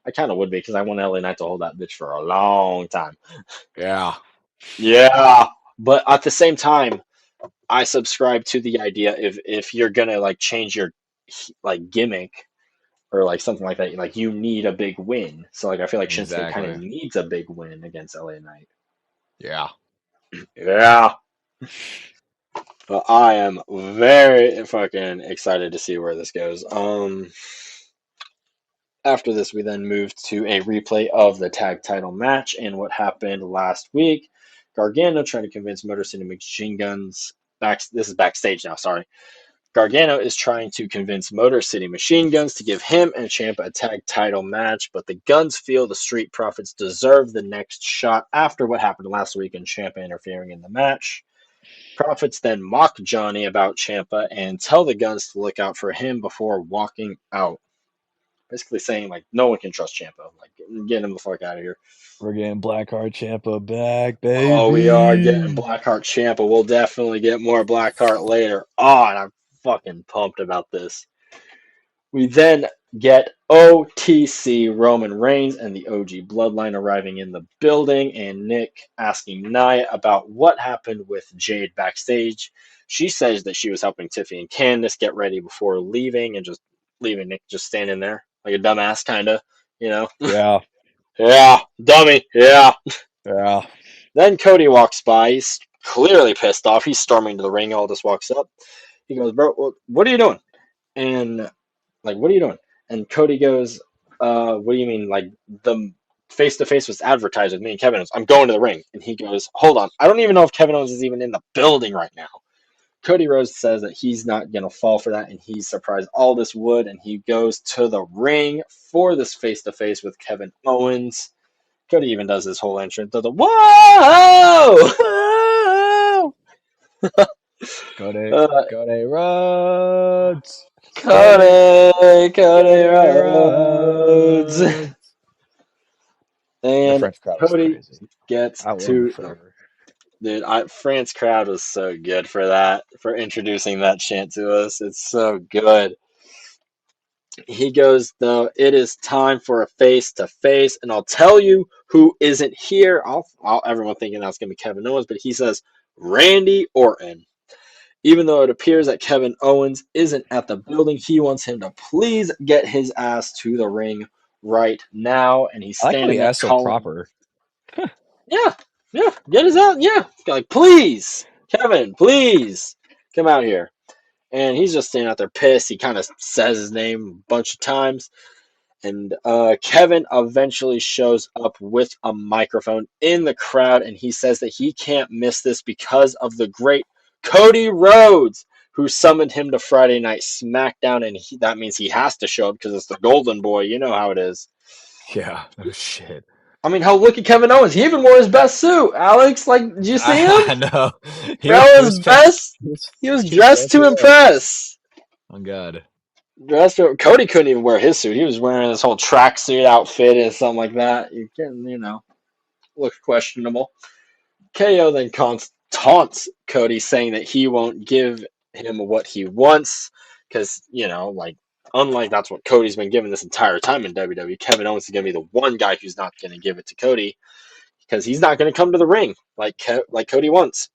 I kind of would be because I want LA Knight to hold that bitch for a long time. Yeah. Yeah, but at the same time, I subscribe to the idea if you're gonna like change your like gimmick or like something like that, like you need a big win. So like I feel like Shinsuke kind of Exactly. needs a big win against LA Knight. Yeah. Yeah. But I am very fucking excited to see where this goes. After this, we then moved to a replay of the tag title match and what happened last week. Gargano trying to convince Motor City Machine Guns back. This is backstage now. Sorry. Gargano is trying to convince Motor City Machine Guns to give him and Ciampa a tag title match, but the Guns feel the Street Profits deserve the next shot after what happened last week and Ciampa interfering in the match. Profits then mock Johnny about Ciampa and tell the Guns to look out for him before walking out. Basically saying like no one can trust Ciampa. Like get him the fuck out of here. We're getting Blackheart Champa back, Oh, we are getting baby. Blackheart Ciampa. We'll definitely get more Blackheart later. Oh, and I'm fucking pumped about this. We then get OTC Roman Reigns and the OG Bloodline arriving in the building, and Nick asking Nia about what happened with Jade backstage. She says that she was helping Tiffany and Candice get ready before leaving, and just leaving Nick just standing there like a dumbass, kind of, you know? Yeah. Yeah, dummy, yeah. Yeah. Then Cody walks by. He's clearly pissed off. He's storming to the ring. Aldis walks up. He goes, "Bro, what are you doing?" And like, what are you doing? And Cody goes, what do you mean? Like the face to face was advertised with me and Kevin Owens. I'm going to the ring. And he goes, hold on. I don't even know if Kevin Owens is even in the building right now. Cody Rhodes says that he's not going to fall for that, and he's surprised Aldis would, and he goes to the ring for this face to face with Kevin Owens. Cody even does his whole entrance. The whoa! Whoa! Cody, Uh, Cody Rhodes. Cody, Cody Cody Rhodes. Rhodes. The And French crowd was Cody crazy. gets I love it to the forever. dude. France crowd was so good for that, for introducing that chant to us. It's so good. He goes, though, it is time for a face to face, and I'll tell you who isn't here. Everyone thinking that's going to be Kevin Owens, but he says Randy Orton. Even though it appears that Kevin Owens isn't at the building, he wants him to please get his ass to the ring right now. And he's I like how standing he there asked so calling, proper. yeah, yeah, get his out, yeah. Like, please, Kevin, please come out here. And he's just standing out there pissed. He kind of says his name a bunch of times. And Kevin eventually shows up with a microphone in the crowd, and he says that he can't miss this because of the great Cody Rhodes, who summoned him to Friday Night SmackDown, and that means he has to show up because it's the Golden Boy. You know how it is. Yeah, no shit. I mean, hell, look at Kevin Owens. He even wore his best suit. Alex, like, did you see him? I know. Bro, He his was pissed. best. He was, He was he was dressed dressed to well. impress. Oh God. Cody couldn't even wear his suit. He was wearing this whole tracksuit outfit and something like that. You can, look questionable. KO then taunts Cody, saying that he won't give him what he wants because, unlike that's what Cody's been given this entire time in WWE, Kevin Owens is going to be the one guy who's not going to give it to Cody because he's not going to come to the ring like Cody wants.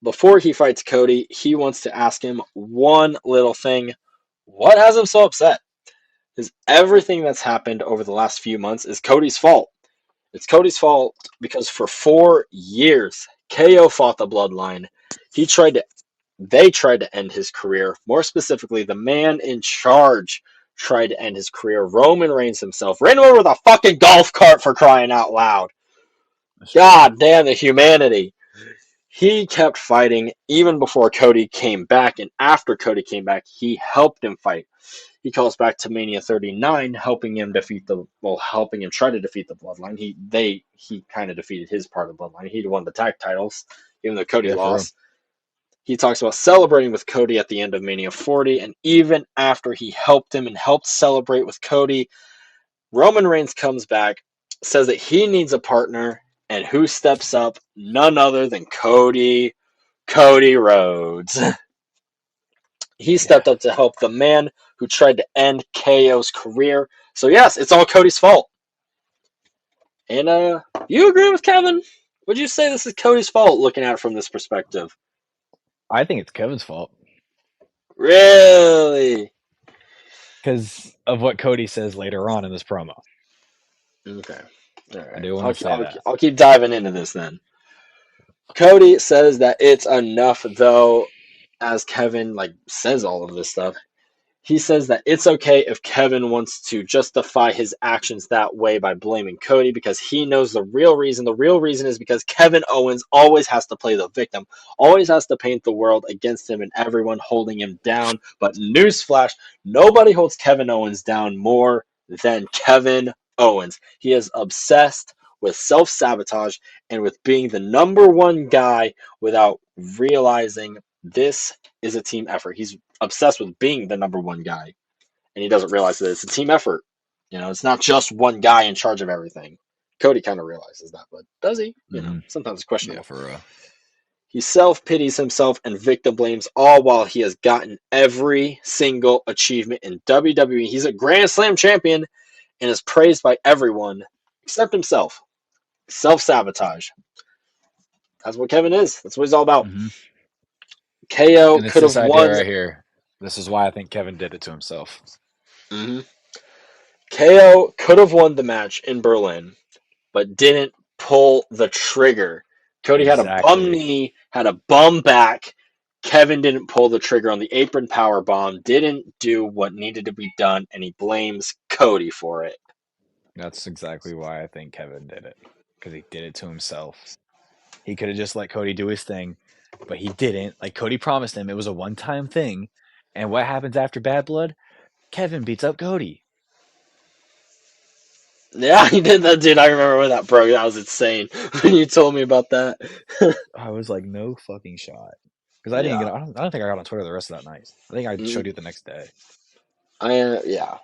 Before he fights Cody, he wants to ask him one little thing. What has him so upset? Because everything that's happened over the last few months is Cody's fault. It's Cody's fault because for 4 years, KO fought the bloodline. He tried to they tried to end his career. More specifically, the man in charge tried to end his career. Roman Reigns himself ran over with a fucking golf cart, for crying out loud. That's true. God damn the humanity. He kept fighting even before Cody came back, and after Cody came back, he helped him fight. He calls back to Mania 39, helping him try to defeat the Bloodline. He kind of defeated his part of the Bloodline. He won the tag titles, even though Cody Yeah, for real. lost. He talks about celebrating with Cody at the end of Mania 40, and even after he helped him and helped celebrate with Cody, Roman Reigns comes back, says that he needs a partner, and who steps up? None other than Cody Rhodes. He Yeah. stepped up to help the man who tried to end KO's career. So yes, it's all Cody's fault. And you agree with Kevin? Would you say this is Cody's fault looking at it from this perspective? I think it's Kevin's fault Really? because of what Cody says later on in this promo. Okay. All I right. do want I'll, to say I'll, that. I'll keep diving into this then. Cody says that it's enough, though, as Kevin says all of this stuff. He says that it's okay if Kevin wants to justify his actions that way by blaming Cody because he knows the real reason. The real reason is because Kevin Owens always has to play the victim, always has to paint the world against him and everyone holding him down. But newsflash, nobody holds Kevin Owens down more than Kevin Owens. He is obsessed with self sabotage and with being the number one guy without realizing this is a team effort. He's obsessed with being the number one guy, and he doesn't realize that it's a team effort. It's not just one guy in charge of everything. Cody kind of realizes that, but does he? Mm-hmm. Sometimes it's Yeah, questionable. for real. He self pities himself and victim blames all while he has gotten every single achievement in WWE. He's a Grand Slam champion and is praised by everyone except himself. Self sabotage. That's what Kevin is. That's what he's all about. Mm-hmm. KO And it's could this have idea won. right here. This is why I think Kevin did it to himself. Mhm. KO could have won the match in Berlin, but didn't pull the trigger. Cody had a bum Exactly. knee, had a bum back. Kevin didn't pull the trigger on the apron power bomb, didn't do what needed to be done, and he blames Cody for it. That's exactly why I think Kevin did it. Because he did it to himself. He could have just let Cody do his thing, but he didn't. Like Cody promised him, it was a one-time thing. And what happens after Bad Blood? Kevin beats up Cody. Yeah, he did that, dude. I remember when that broke. That was insane when you told me about that. I was like, no fucking shot. Because I didn't Yeah. get. I don't think I got on Twitter the rest of that night. I think I Mm, showed you the next day. yeah.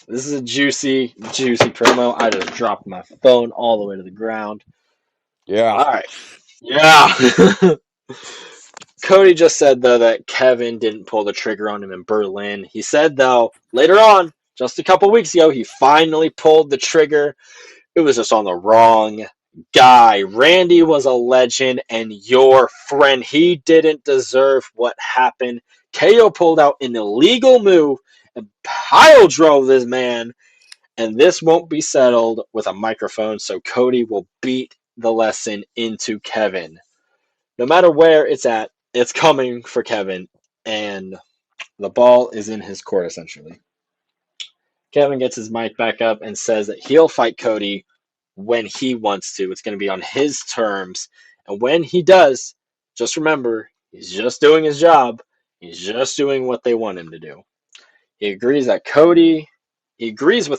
This is a juicy, juicy promo. I just dropped my phone all the way to the ground. Yeah. All right. Yeah. Cody just said though that Kevin didn't pull the trigger on him in Berlin. He said though later on, just a couple weeks ago, he finally pulled the trigger. It was just on the wrong guy. Randy was a legend and your friend. He didn't deserve what happened. KO pulled out an illegal move and pile drove this man, and this won't be settled with a microphone, so Cody will beat the lesson into Kevin. No matter where it's at, it's coming for Kevin, and the ball is in his court essentially. Kevin gets his mic back up and says that he'll fight Cody when he wants to. It's going to be on his terms. And when he does, just remember, he's just doing his job. He's just doing what they want him to do. He agrees with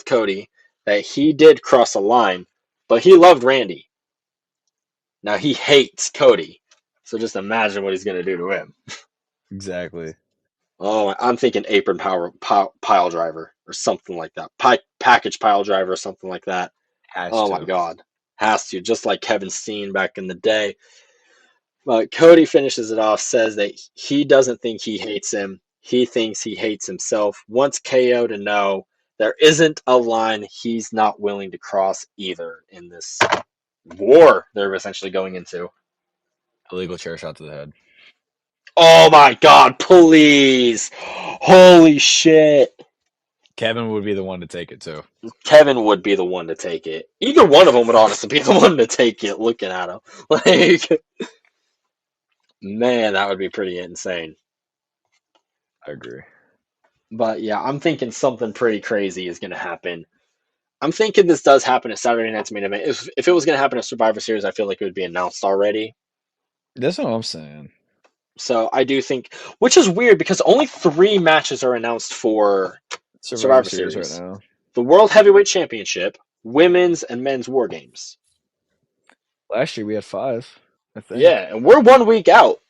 Cody that he did cross a line, but he loved Randy. Now he hates Cody. So just imagine what he's going to do to him. Exactly. Oh, I'm thinking apron pile driver or something like that. Package pile driver or something like that. Has Oh my to. God. Has to, just like Kevin Steen back in the day. But Cody finishes it off, says that he doesn't think he hates him. He thinks he hates himself. Wants KO to know there isn't a line he's not willing to cross either in this war they're essentially going into. Illegal chair shot to the head. Oh my God, please. Holy shit. Kevin would be the one to take it too. Kevin would be the one to take it. Either one of them would honestly be the one to take it looking at him. Like, man, that would be pretty insane. I agree. But yeah, I'm thinking something pretty crazy is going to happen. I'm thinking this does happen at Saturday Night's Main Event. If it was going to happen at Survivor Series, I feel like it would be announced already. That's what I'm saying. So I do think, which is weird because only 3 matches are announced for Survivor Survivor Series right Series: now. the World Heavyweight Championship, Women's and Men's War Games. Last year we had 5, I think. Yeah, and we're 1 week out.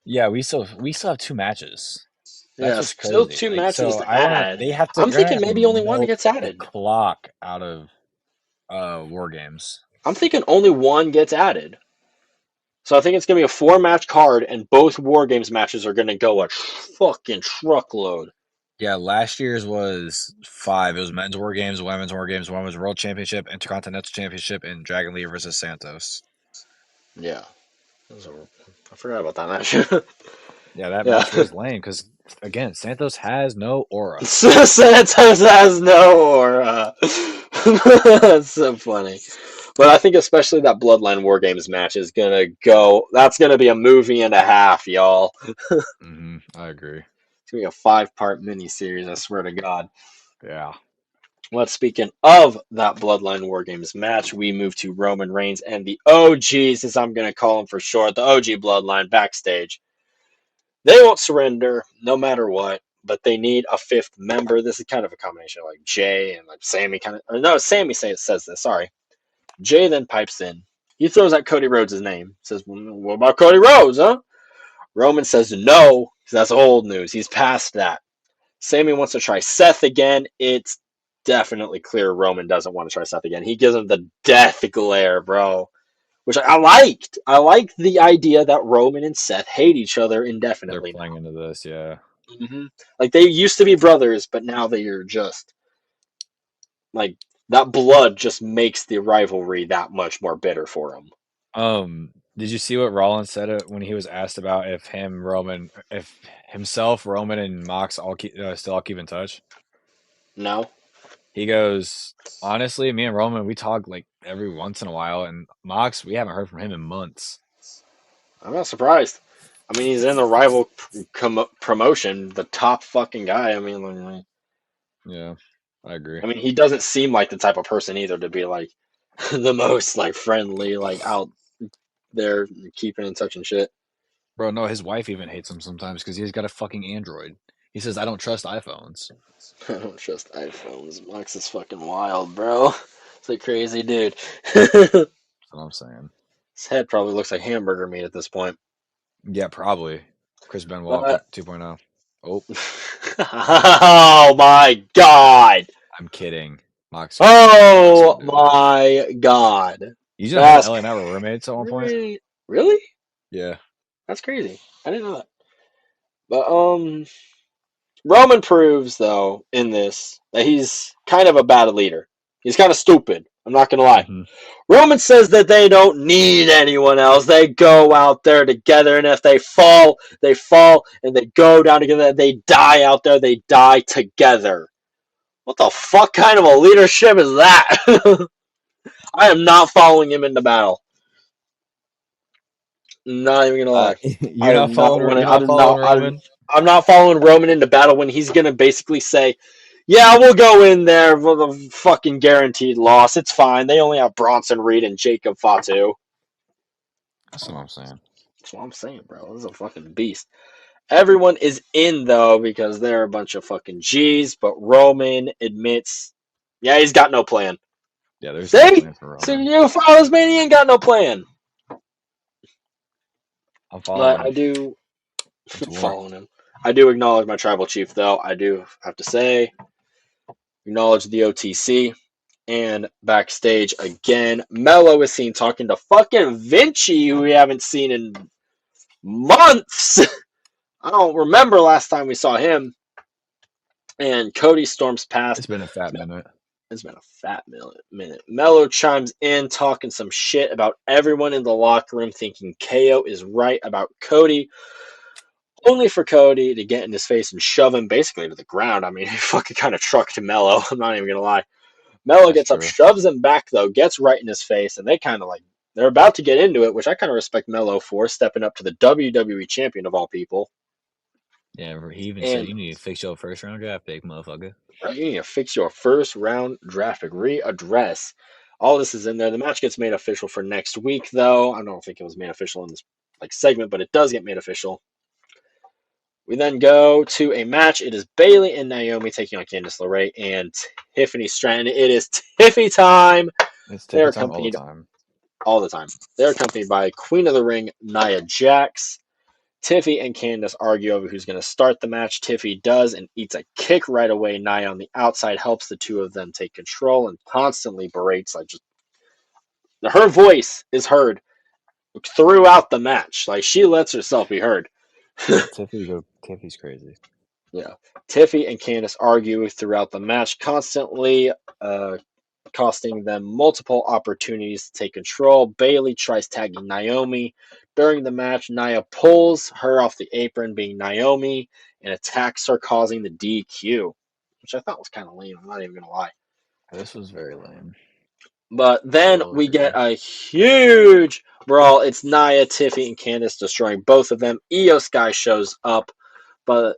Yeah, we still have 2 matches. That's Yeah, what's still crazy. two Like, matches so to I want to. add. They have to. I'm They're gonna thinking have to maybe only one milk gets the added. clock out of war games. I'm thinking only one gets added. So I think it's gonna be a 4 match card, and both War Games matches are gonna go a fucking truckload. Yeah, last year's was 5. It was men's war games, war games, women's world championship, intercontinental championship, and Dragon Lee versus Santos. Yeah, I forgot about that match. Yeah, that Yeah, match was lame because again, Santos has no aura. Santos has no aura. That's so funny. But I think especially that Bloodline War Games match is gonna go. That's gonna be a movie and a half, y'all. I agree. It's gonna be a 5-part miniseries. I swear to God. Yeah, Well, speaking of that Bloodline War Games match, we move to Roman Reigns and the OGs, as I'm going to call them for short, the OG Bloodline backstage. They won't surrender no matter what, but they need a fifth member. This is kind of a combination of like Jay and like Sammy kind of. Or no, Sammy says this. Sorry. Jay then pipes in. He throws out Cody Rhodes' name. Says, "What about Cody Rhodes, huh?" Roman says no, because that's old news. He's past that. Sammy wants to try Seth again. It's definitely clear Roman doesn't want to try Seth again. He gives him the death glare, bro. Which I liked. I liked the idea that Roman and Seth hate each other they're indefinitely playing now. into this. Yeah. Like they used to be brothers, but now they are just like that blood just makes the rivalry that much more bitter for them. Did you see what Rollins said when he was asked about if himself, Roman, and Mox still all keep in touch? No, He goes, honestly, me and Roman, we talk like every once in a while, and Mox, we haven't heard from him in months. I'm not surprised. I mean, he's in the rival promotion, the top fucking guy. Yeah, I agree. I mean, he doesn't seem like the type of person either to be like the most like friendly, like out there keeping in touch and shit. Bro, no, his wife even hates him sometimes because he's got a fucking android. He says, "I don't trust iPhones." I don't trust iPhones. Max is fucking wild, bro. It's a crazy dude. His That's what I'm saying. head probably looks like hamburger meat at this point. Yeah, probably. Chris Benoit But 2.0. Oh, oh my god! I'm kidding. Mox Mox Oh would do it. my god! You know him and That's LA Knight were roommates at one point? crazy. Really? Yeah. That's crazy. I didn't know that. But Roman proves though in this that he's kind of a bad leader. He's kind of stupid. I'm not gonna lie. Hmm. Roman says that they don't need anyone else. They go out there together, and if they fall, they fall, and they go down together. They die out there. They die together. What the fuck kind of a leadership is that? I am not following him into battle. Not even gonna lie. I am not You're winning. I not do following not. Roman? I'm not following Roman into battle when he's gonna basically say, "Yeah, we'll go in there for the fucking guaranteed loss. It's fine. They only have Bronson Reed and Jacob Fatu." That's what I'm saying. That's what I'm saying, bro. This is a fucking beast. Everyone is in though because they're a bunch of fucking G's, but Roman admits, yeah, he's got no plan. Yeah, there's no See? plan for So Roman. you follow this man, he ain't got no plan. I'm But following I him. do It's war. following him. I do acknowledge my tribal chief though. I do have to say, acknowledge the OTC. And backstage again, Mello is seen talking to fucking Vinci, who we haven't seen in months. I don't remember last time we saw him. And Cody storms past. It's been a fat minute. It's been a fat minute. Mello chimes in, talking some shit about everyone in the locker room, thinking KO is right about Cody, only for Cody to get in his face and shove him basically to the ground. I mean, he fucking kind of trucked Mello. I'm not even gonna lie. Mello That's gets up, true. shoves him back though, gets right in his face, and they kind of like they're about to get into it, which I kind of respect Mello for stepping up to the WWE champion of all people. Yeah, he even said, And "You need to fix your first round draft pick, motherfucker." right, you need to fix your first round draft pick, readdress. All this is in there. The match gets made official for next week, though. I don't think it was made official in this like segment, but it does get made official. We then go to a match. It is Bayley and Naomi taking on Candice LeRae and Tiffany Stratton. It is Tiffy time. It's They're Tiffy time all the accompanied time. all the time. They're accompanied by Queen of the Ring, Nia Jax. Tiffy and Candice argue over who's going to start the match. Tiffy does and eats a kick right away. Nia on the outside helps the two of them take control and constantly berates. Like just her voice is heard throughout the match. Like she lets herself be heard. Yeah, Tiffy's crazy. Yeah, Tiffy and Candice argue throughout the match, constantly uh, costing them multiple opportunities to take control. Bayley tries tagging Naomi. During the match, Nia pulls her off the apron, being Naomi, and attacks her, causing the DQ, which I thought was kind of lame. I'm not even going to lie. This was very lame. But I then will we get agree. a huge brawl. It's Nia, Tiffy, and Candice destroying both of them. Io Sky shows up, but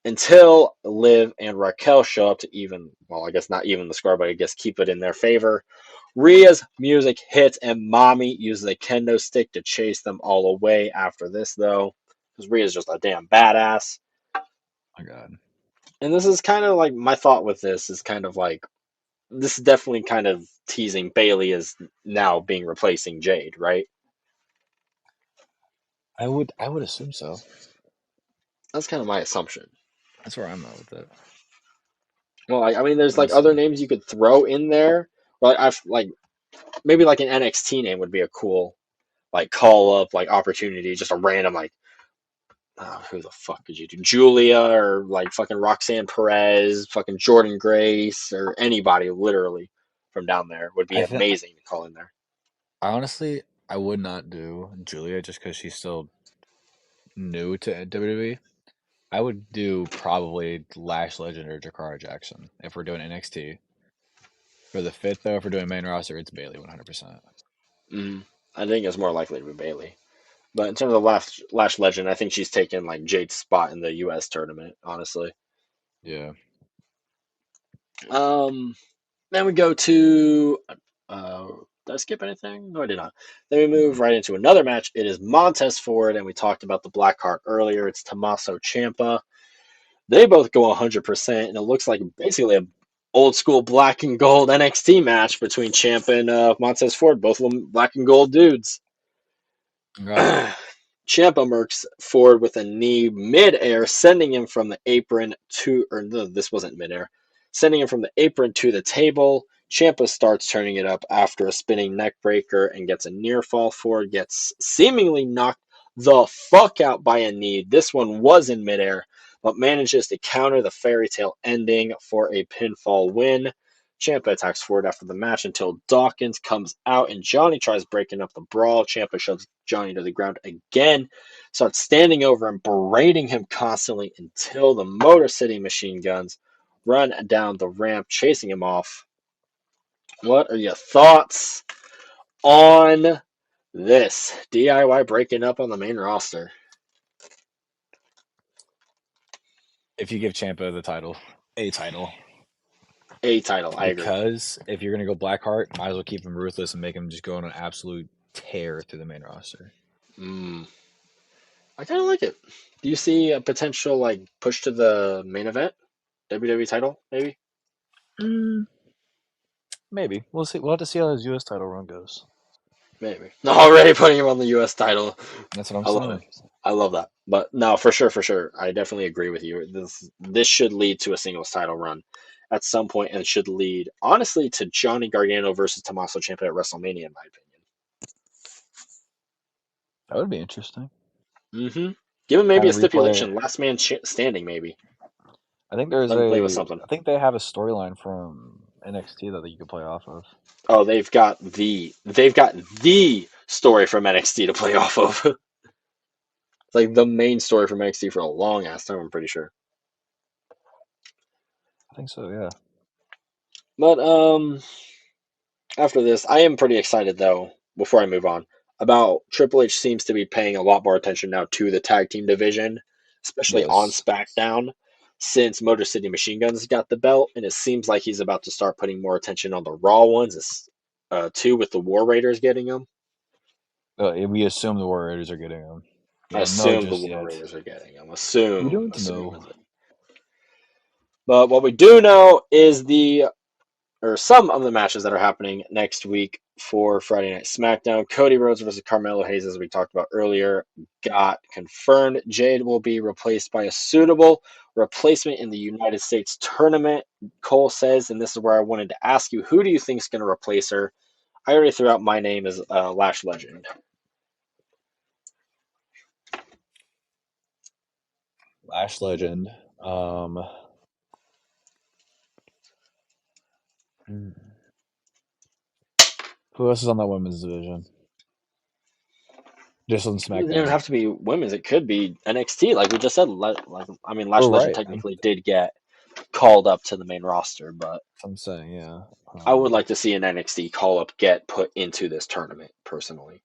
until Liv and Raquel show up to even, well, I guess not even the score, but I guess keep it in their favor. Rhea's music hits, and Mommy uses a kendo stick to chase them all away after this, though, because Rhea's just a damn badass. My God. And this is kind of like my thought with this is kind of like this is definitely kind of teasing Bayley as now being replacing Jade, right? I would assume so. That's kind of my assumption. That's where I'm at with it. Well, I mean, there's We'll like other see. names you could throw in there. Like I've like maybe like an NXT name would be a cool like call up like opportunity, just a random like who the fuck could you do? Julia or like fucking Roxanne Perez, fucking Jordan Grace or anybody literally from down there would be I think amazing to call in there. honestly, I would not do Julia just because she's still new to WWE. I would do probably Lash Legend or Jakara Jackson if we're doing NXT. For the fifth, though, if we're doing main roster, it's Bailey 100%. Mm, I think it's more likely to be Bailey. But in terms of Lash Legend, I think she's taken like Jade's spot in the U.S. tournament. Honestly, Yeah. um, then we go to. Uh, did I skip anything? No, I did not. Then we move Mm-mm. right into another match. It is Montez Ford, and we talked about the Black Heart earlier. It's Tommaso Ciampa. They both go 100%, and it looks like basically a old school black and gold NXT match between Champ and Montez Ford, both of them black and gold dudes. Right. Ciampa mercs Ford with a knee mid-air, sending him from the apron to, or no, this wasn't mid-air, sending him from the apron to the table. Ciampa starts turning it up after a spinning neck breaker and gets a near fall. Ford gets seemingly knocked the fuck out by a knee. This one was in midair, but manages to counter the fairy tale ending for a pinfall win. Ciampa attacks Ford after the match until Dawkins comes out and Johnny tries breaking up the brawl. Ciampa shoves Johnny to the ground again, starts standing over and berating him constantly until the Motor City Machine Guns run down the ramp, chasing him off. What are your thoughts on this? DIY breaking up on the main roster. If you give Champa the title, a title, A title, I agree. because if you're gonna go Blackheart, might as well keep him ruthless and make him just go on an absolute tear through the main roster. Mm, I kind of like it. Do you see a potential like push to the main event? WWE title, maybe? Mm, maybe we'll see. We'll have to see how his U.S. title run goes. Maybe. Already putting him on the U.S. title. That's what I'm I love it. saying. I love that. But no, for sure, for sure. I definitely agree with you. This should lead to a singles title run at some point, and should lead, honestly, to Johnny Gargano versus Tommaso Ciampa at WrestleMania, in my That would be interesting. opinion. Give him maybe Kind a of replay. stipulation, last man standing, maybe. I think there's Let him play with a. something. I think they have a storyline from NXT that you could play off of. Oh, they've got the story from NXT to play off of. It's like the main story from NXT for a long ass time. I'm pretty sure. I think so. Yeah. But after this, I am pretty excited though. Before I move on, about Triple H seems to be paying a lot more attention now to the tag team division, especially on Yes. SmackDown, since Motor City Machine Guns got the belt, and it seems like he's about to start putting more attention on the Raw ones, too, with the War Raiders getting them. We assume the Warriors are getting him. We I don't know assume the just War yet. Raiders are getting them. We Assume, don't assume. know. But what we do know is the or some of the matches that are happening next week for Friday Night SmackDown. Cody Rhodes versus Carmelo Hayes, as we talked about earlier, got confirmed. Jade will be replaced by a suitable replacement in the United States tournament. Cole says, and this is where I wanted to ask you, who do you think is going to replace her? I already threw out my name as Lash Legend. Lash Legend. Um. hmm. Who else is on that women's division? Just on It doesn't even SmackDown. have to be women's. It could be NXT, like we just said. I mean, Oh Lash Legend right. technically did get called up to the main roster, but I'm saying yeah. I would like to see an NXT call up get put into this tournament personally.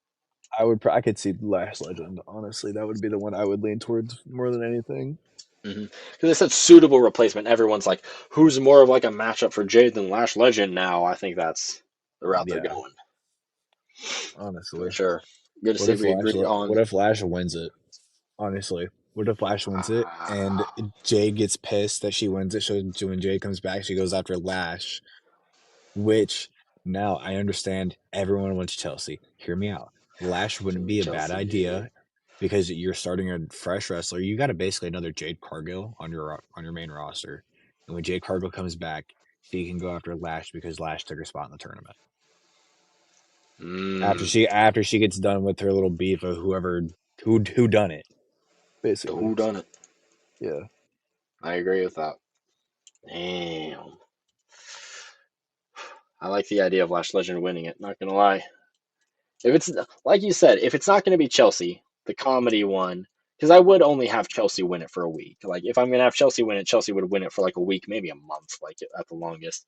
I could see Lash Legend. Honestly, that would be the one I would lean towards more than anything. Because they said suitable replacement. Everyone's like, who's more of like a matchup for Jade than Lash Legend now? I think that's the route they're Yeah. going. For Honestly, sure. Good to see we agreed on. What if Lash wins it? Honestly, what if Lash wins it and Ah, Jade gets pissed that she wins it? So when Jade comes back, she goes after Lash. Which now I understand everyone wants Chelsea. Hear me out. Lash wouldn't be a bad Chelsea. idea because you're starting a fresh wrestler. You got a basically another Jade Cargill on your main roster, and when Jade Cargill comes back, she can go after Lash because Lash took her spot in the tournament. Mm, After she gets done with her little beef of who done it, the basically. who done it. Yeah, I agree with that. Damn. I like the idea of Lash Legend winning it. Not gonna lie. If it's like you said, if it's not gonna be Chelsea, the comedy one, because I would only have Chelsea win it for a week. Like if I'm gonna have Chelsea win it, Chelsea would win it for like a week, maybe a month, like at the longest,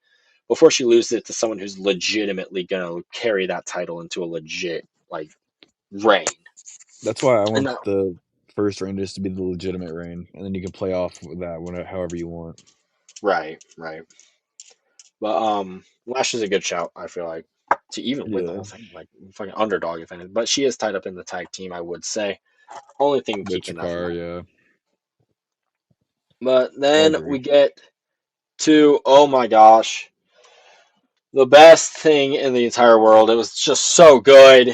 before she loses it to someone who's legitimately gonna carry that title into a legit like reign. that's why I And want that, the first reign just to be the legitimate reign, and then you can play off with that however you want. right, right. But Lash is a good shout. I feel like to even win the Yeah, whole thing, like fucking underdog if anything. But she is tied up in the tag team. I would say only thing with keeping that from Chikara, happening. yeah. But I then agree. we get to, oh my gosh, the best thing in the entire world. It was just so good.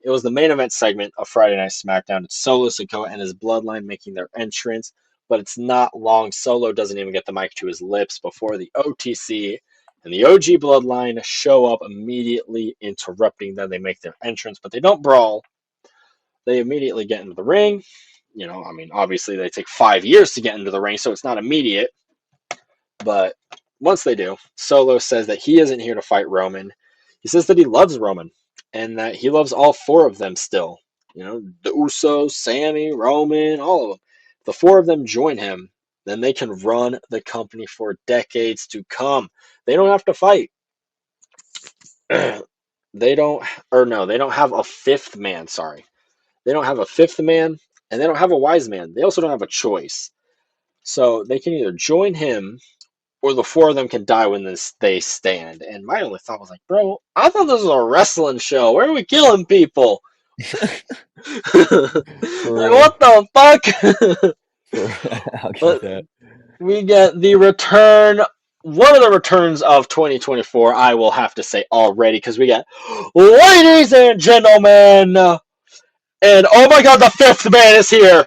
It was the main event segment of Friday Night SmackDown. It's Solo Sikoa and his bloodline making their entrance, but it's not long. Solo doesn't even get the mic to his lips before the OTC and the OG bloodline show up immediately, interrupting them. They make their entrance, but they don't brawl. They immediately get into the ring. I mean, obviously they take 5 years to get into the ring, so it's not immediate. But once they do, Solo says that he isn't here to fight Roman. He says that he loves Roman and that he loves all four of them still. The Usos, Sammy, Roman, all of them. If the four of them join him, then they can run the company for decades to come. They don't have to fight. They don't, or no, they don't have a fifth man. Sorry. They don't have a fifth man and they don't have a wise man. They also don't have a choice. So they can either join him or the four of them can die when they stand. And my only thought was like, bro, I thought this was a wrestling show. Where are we killing people? Like, For real. what the fuck? For I'll give you But that. we get the return, one of the returns of 2024, I will have to say already, because we got, ladies and gentlemen, and oh my god, the fifth man is here.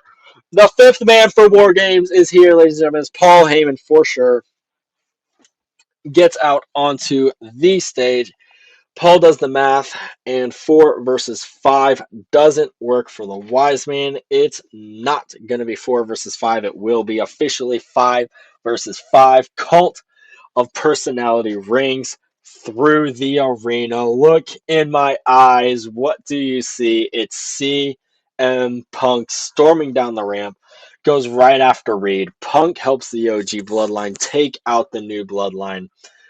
The fifth man for War Games is here, ladies and gentlemen. It's Paul Heyman for sure. Gets out onto the stage. Paul does the math, and 4 versus 5 doesn't work for the wise man. It's not going to be 4 versus 5. It will be officially 5 versus 5. Cult of Personality rings through the arena. Look in my eyes. What do you see? It's CM Punk storming down the ramp. Goes right after Reed. Punk helps the OG bloodline take out the new bloodline.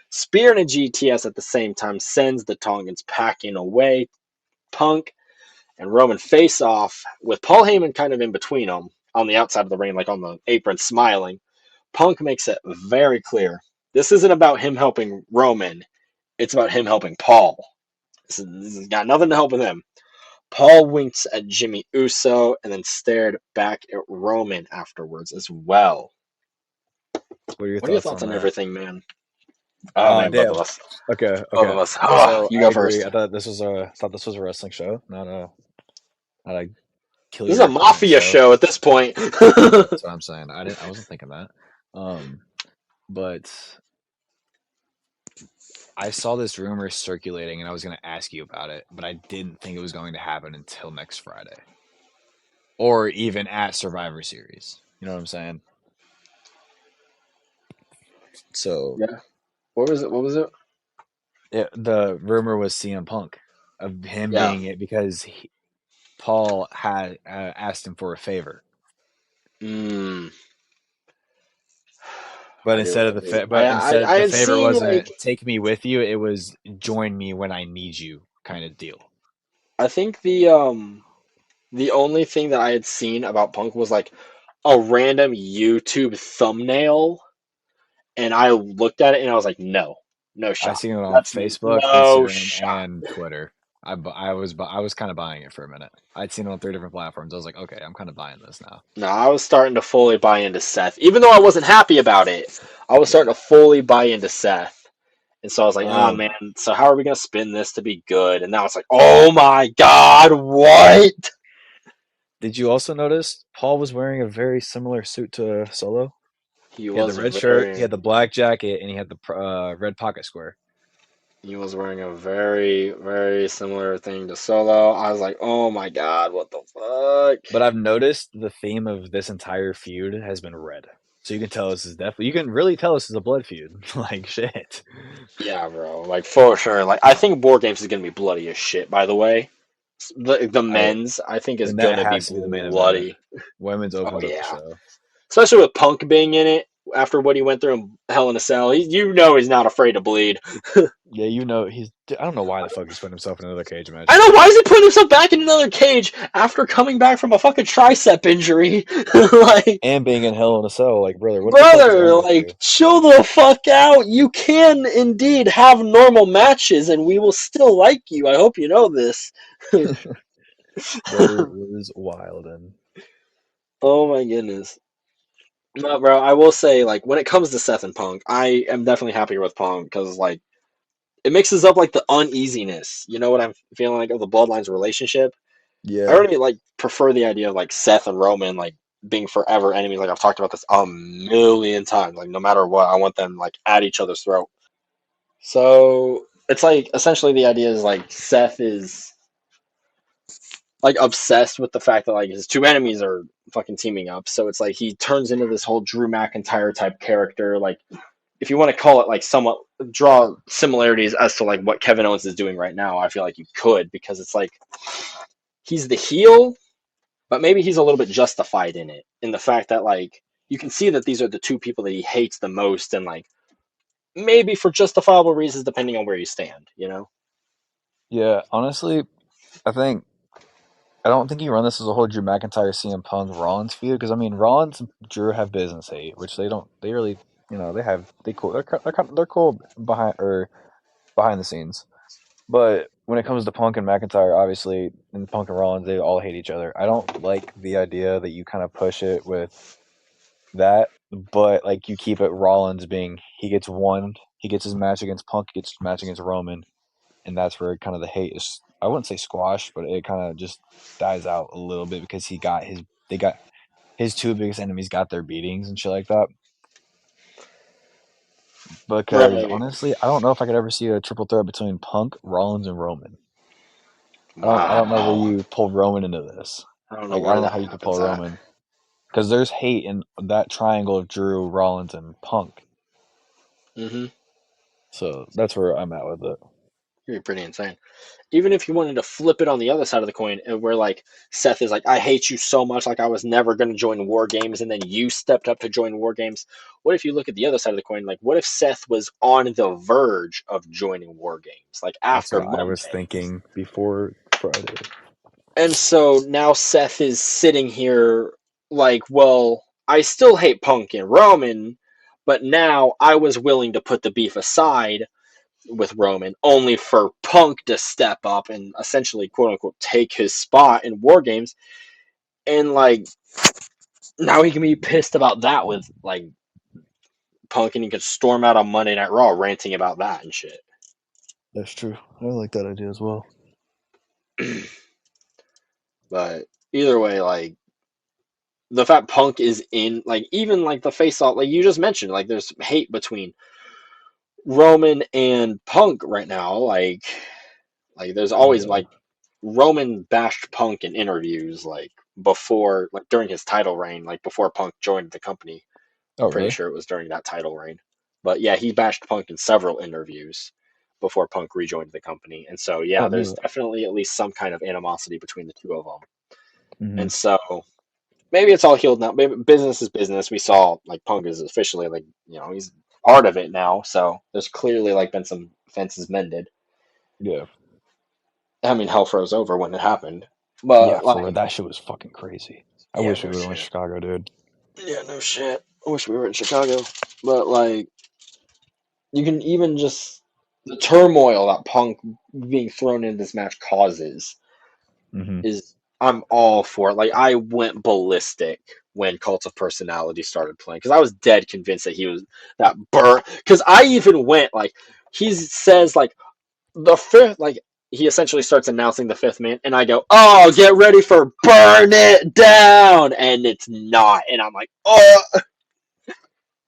Spear and a GTS at the same time sends the Tongans packing away. Punk and Roman face off with Paul Heyman kind of in between them on the outside of the ring, like on the apron, smiling. Punk makes it very clear this isn't about him helping Roman, it's about him helping Paul. This has got nothing to help with him. Paul winks at Jimmy Uso and then stared back at Roman afterwards as well. What are your What are your thoughts thoughts on on that? everything, man? Oh man, both Damn. of us. Okay, Both of okay. us. Oh, So you I go agree. first. I thought this was a wrestling show, not a kill This is a your opponent mafia show. show at this point. That's what I'm saying. I wasn't thinking that. Um, but I saw this rumor circulating, and I was going to ask you about it, but I didn't think it was going to happen until next Friday, or even at Survivor Series. You know what I'm saying? So Yeah. What was it? What was it? the rumor was CM Punk of him Yeah. being it because Paul had asked him for a favor, Mm, but I do. instead I the had favor seen wasn't like take me with you; it was join me when I need you kind of deal. I think the only thing that I had seen about Punk was like a random YouTube thumbnail, and I looked at it and I was like, no, no I shot. seen it on That's Facebook, no Instagram, shot. and Twitter. I was kind of buying it for a minute. I'd seen it on 3 different platforms. I was like, okay, I'm kind of buying this now. No, I was starting to fully buy into Seth, even though I wasn't happy about it. I was Yeah. starting to fully buy into Seth. And so I was like, oh Um, man, so how are we gonna spin this to be good? And now it's like, oh my god, what? did you also notice Paul was wearing a very similar suit to Solo? He He had the was red shirt, he very had the black jacket, and he had the red pocket square. he was wearing a very, very similar thing to Solo. I was like, oh my god, what the fuck? But I've noticed the theme of this entire feud has been red. So you can tell this is definitely, you can really tell this is a blood feud. Like, shit. Yeah, bro, like for sure. Like I think War Games is gonna be bloody as shit. By the way, the I men's I think is Then that gonna be has to be the main event. bloody. Women's Oh opens up the yeah, show. especially with Punk being in it after what he went through in Hell in a Cell. You know he's not afraid to bleed. Yeah, you know he's. I don't know why the fuck he's putting himself in another cage I match. know, why is he putting himself back in another cage after coming back from a fucking tricep injury? Like, And being in Hell in a Cell, like brother, what the fuck is brother, wrong with like, you? chill the fuck out. You can indeed have normal matches and we will still like you. I hope you know this. Brother was wild and Oh my goodness. No, bro, I will say, like, when it comes to Seth and Punk, I am definitely happier with Punk because, like, it mixes up, like, the uneasiness. You know what I'm feeling like of the Bloodlines relationship? I Yeah. already, like, prefer the idea of, like, Seth and Roman, like, being forever enemies. Like, I've talked about this a million times. Like, no matter what, I want them, like, at each other's throat. So, it's like, essentially, the idea is, like, Seth is, like, obsessed with the fact that, like, his two enemies are fucking teaming up. So, it's like he turns into this whole Drew McIntyre type character, like, if you want to call it like somewhat draw similarities as to like what Kevin Owens is doing right now, I feel like you could because it's like he's the heel, but maybe he's a little bit justified in it, in the fact that like you can see that these are the two people that he hates the most, and like maybe for justifiable reasons depending on where you stand, you know? Yeah, honestly, I think I don't think you run this as a whole Drew McIntyre CM Punk Rollins feud because I mean Rollins and Drew have business hate, which they don't. They really, they cool. They're cool behind the scenes. But when it comes to Punk and McIntyre, obviously, and Punk and Rollins, they all hate each other. I don't like the idea that you kind of push it with that, but like you keep it Rollins being he gets his match against Punk, he gets his match against Roman, and that's where kind of the hate is. I wouldn't say squashed, but it kind of just dies out a little bit because they got his two biggest enemies got their beatings and shit like that. Because Right. honestly, I don't know if I could ever see a triple threat between Punk, Rollins, and Roman. I don't know where Wow. you pull Roman into this. I don't know Like I where don't know that how you could pull happens at. Roman because there's hate in that triangle of Drew, Rollins, and Punk. Mm-hmm. So that's where I'm at with it. You're pretty insane. Even if you wanted to flip it on the other side of the coin, and where like Seth is like, I hate you so much, like I was never going to join War Games, and then you stepped up to join War Games. What if you look at the other side of the coin? Like, what if Seth was on the verge of joining War Games, like That's after what I was Monday? thinking before Friday. And so now Seth is sitting here like, well, I still hate Punk and Roman, but now I was willing to put the beef aside with Roman, only for Punk to step up and essentially, quote unquote, take his spot in War Games. And like, now he can be pissed about that with like Punk, and he could storm out on Monday Night Raw ranting about that and shit. That's true. I like that idea as well. But either way, like the fact Punk is in, like, even like the face off, like you just mentioned, like there's hate between Roman and Punk right now. Like there's Oh always yeah. like Roman bashed Punk in interviews, like before, like during his title reign, like before Punk joined the company. Oh I'm pretty really? sure it was during that title reign. But yeah, he bashed Punk in several interviews before Punk rejoined the company. And so I yeah, knew there's that. definitely at least some kind of animosity between the two of them. Hmm. And so maybe it's all healed now. Maybe business is business. We saw like Punk is officially, like, he's part of it now. So there's clearly like been some fences mended. Yeah. I mean, hell froze over when it happened. Yeah. But For real, like, that shit was fucking crazy. I yeah, wish we no would have went to shit. Chicago, dude. Yeah, no shit. I wish we were in Chicago. But like, you can even just the turmoil that Punk being thrown in this match causes Hmm. is, I'm all for it. Like, I went ballistic when Cult of Personality started playing because I was dead convinced that he was that burn. Because I even went like, he says like the fifth, like he essentially starts announcing the fifth man, and I go, oh, get ready for burn it down, and it's not, and I'm like, oh,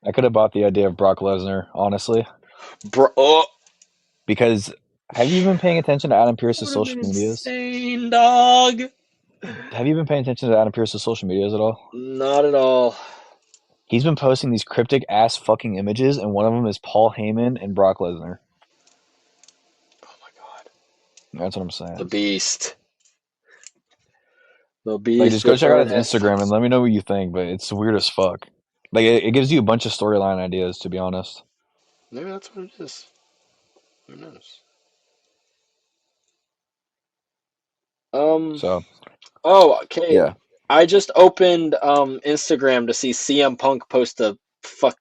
I could have bought the idea of Brock Lesnar, honestly, bro, oh, because have you been paying attention to Adam that Pearce's would have been social medias? insane, dog. Have you been paying attention to Adam Pearce's social medias at all? Not at all. He's been posting these cryptic ass fucking images, and one of them is Paul Heyman and Brock Lesnar. Oh my god. That's what I'm The saying. beast. The Like, beast just go check out his within it. Instagram and let me know what you think. But it's weird as fuck. Like, it gives you a bunch of storyline ideas, to be honest. Maybe that's what it is. Who knows? Um. So, Oh, okay. yeah. I just opened Instagram to see CM Punk post a fuck.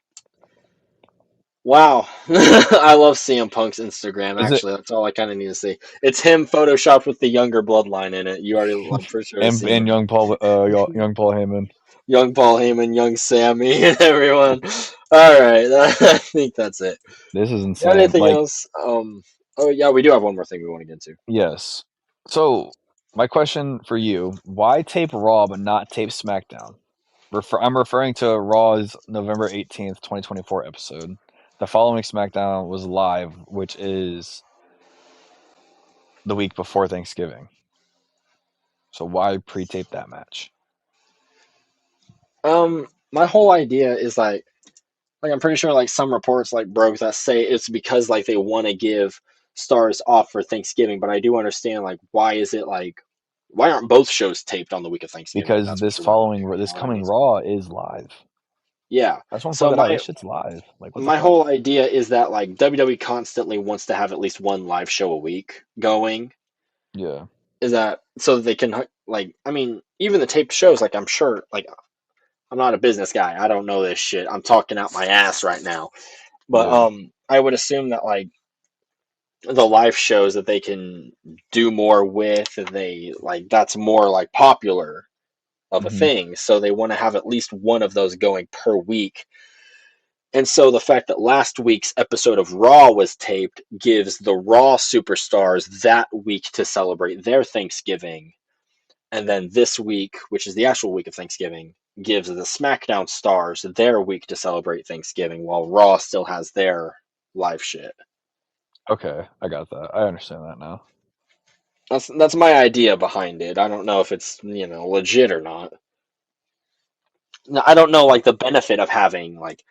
Wow. I love CM Punk's Instagram. Is it Actually, that's all I kind of need to see. It's him photoshopped with the younger bloodline in it. You already, I'm pretty sure, have seen and him. young Paul Heyman? young Paul Heyman, young Sammy, and everyone. All right, I think that's it. This is Got insane. anything Like, else? Oh yeah, we do have one more thing we want to get into. yes. So, my question for you: why tape Raw but not tape SmackDown? I'm referring to Raw's November 18th, 2024 episode. The following SmackDown was live, which is the week before Thanksgiving. So why pre-tape that match? My whole idea is like I'm pretty sure like some reports like broke that say it's because like they want to give stars off for Thanksgiving, but I do understand like why is it like why aren't both shows taped on the week of Thanksgiving if Because that's what you want to do? You this know what I coming mean? Raw is live. Yeah. I just want to point So that out. my This shit's live. Like, what the my fuck? whole idea is that like WWE constantly wants to have at least one live show a week going. Yeah. Is that so that they can like I mean even the taped shows like I'm sure like I'm not a business guy. I don't know this shit. I'm talking out my ass right now. But Yeah. I would assume that like the live shows that they can do more with, they like that's more like popular of a Hmm. thing. So they want to have at least one of those going per week. And so the fact that last week's episode of Raw was taped gives the Raw superstars that week to celebrate their Thanksgiving. And then this week, which is the actual week of Thanksgiving, gives the SmackDown stars their week to celebrate Thanksgiving while Raw still has their live shit. Okay, I got that. I understand that now. That's my idea behind it. I don't know if it's legit or not. No, I don't know like the benefit of having like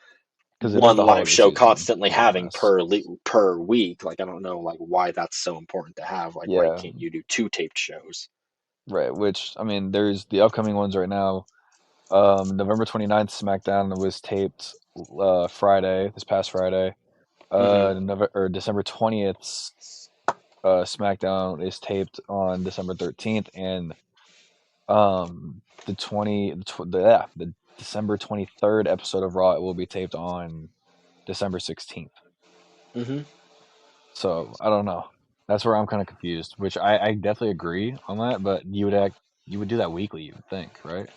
Because it is one the live holiday show season, constantly to be having honest. per week. Like I don't know like why that's so important to have. Like why Yeah. can't you do two taped shows? Right. Which, I mean, there's the upcoming ones right now. November 29th SmackDown was taped Friday, this past Friday. Hmm. December 20th SmackDown is taped on December 13th, and the December 23rd episode of Raw will be taped on December 16th. Hmm. So I don't know. That's where I'm kind of confused. Which I definitely agree on that, but you would do that weekly, you would think, right?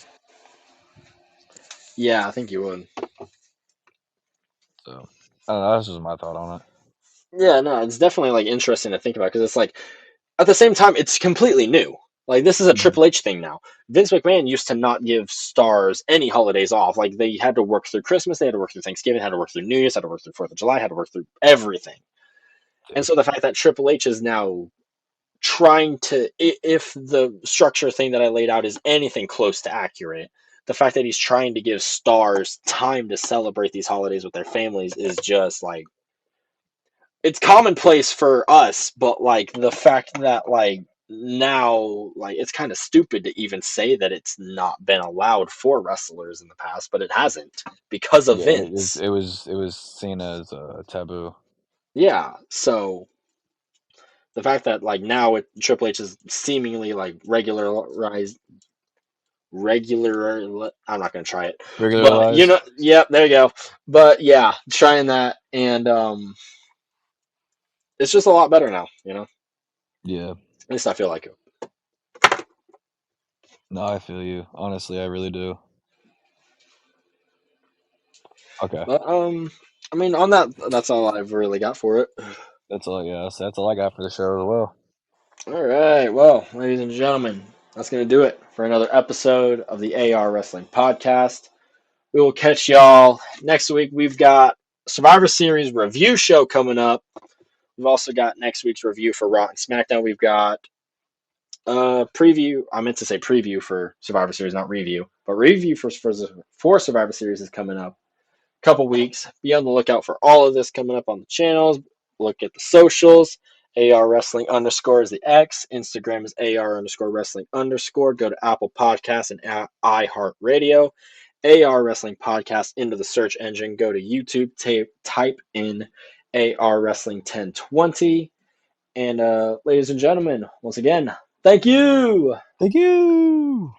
Yeah, I think you would. So I don't know. That's just my thought on it. Yeah, no, it's definitely like interesting to think about because it's like at the same time it's completely new. Like this is a Hmm. Triple H thing now. Vince McMahon used to not give stars any holidays off. Like they had to work through Christmas, they had to work through Thanksgiving, had to work through New Year's, had to work through Fourth of July, had to work through everything. And Yeah. so the fact that Triple H is now trying to, if the structure thing that I laid out is anything close to accurate, the fact that he's trying to give stars time to celebrate these holidays with their families is just like it's commonplace for us, but like the fact that like now like it's kind of stupid to even say that it's not been allowed for wrestlers in the past, but it hasn't because of Yeah, Vince. it was seen as a taboo. Yeah, so the fact that like now Triple H is seemingly like regular I'm not going to try it. But Regularized. yeah, there you go. But yeah, trying that and it's just a lot better now. Yeah. At least I feel like it. No, I feel you. Honestly, I really do. Okay. But I mean on that's all I've really got for it. That's all. Yeah, that's all I got for the show as well. All right. Well, ladies and gentlemen, that's going to do it for another episode of the AR Wrestling Podcast. We will catch y'all next week. We've got Survivor Series review show coming up. We've also got next week's review for Raw and SmackDown. We've got preview. I meant to say preview for Survivor Series, not review, but review for Survivor Series is coming up. Couple weeks. Be on the lookout for all of this coming up on the channels. Look at the socials. AR Wrestling underscore is the X. Instagram is AR underscore Wrestling underscore. Go to Apple Podcasts and iHeartRadio. AR Wrestling Podcast into the search engine. Go to YouTube. Type in AR Wrestling 1020. And ladies and gentlemen, once again, thank you. Thank you.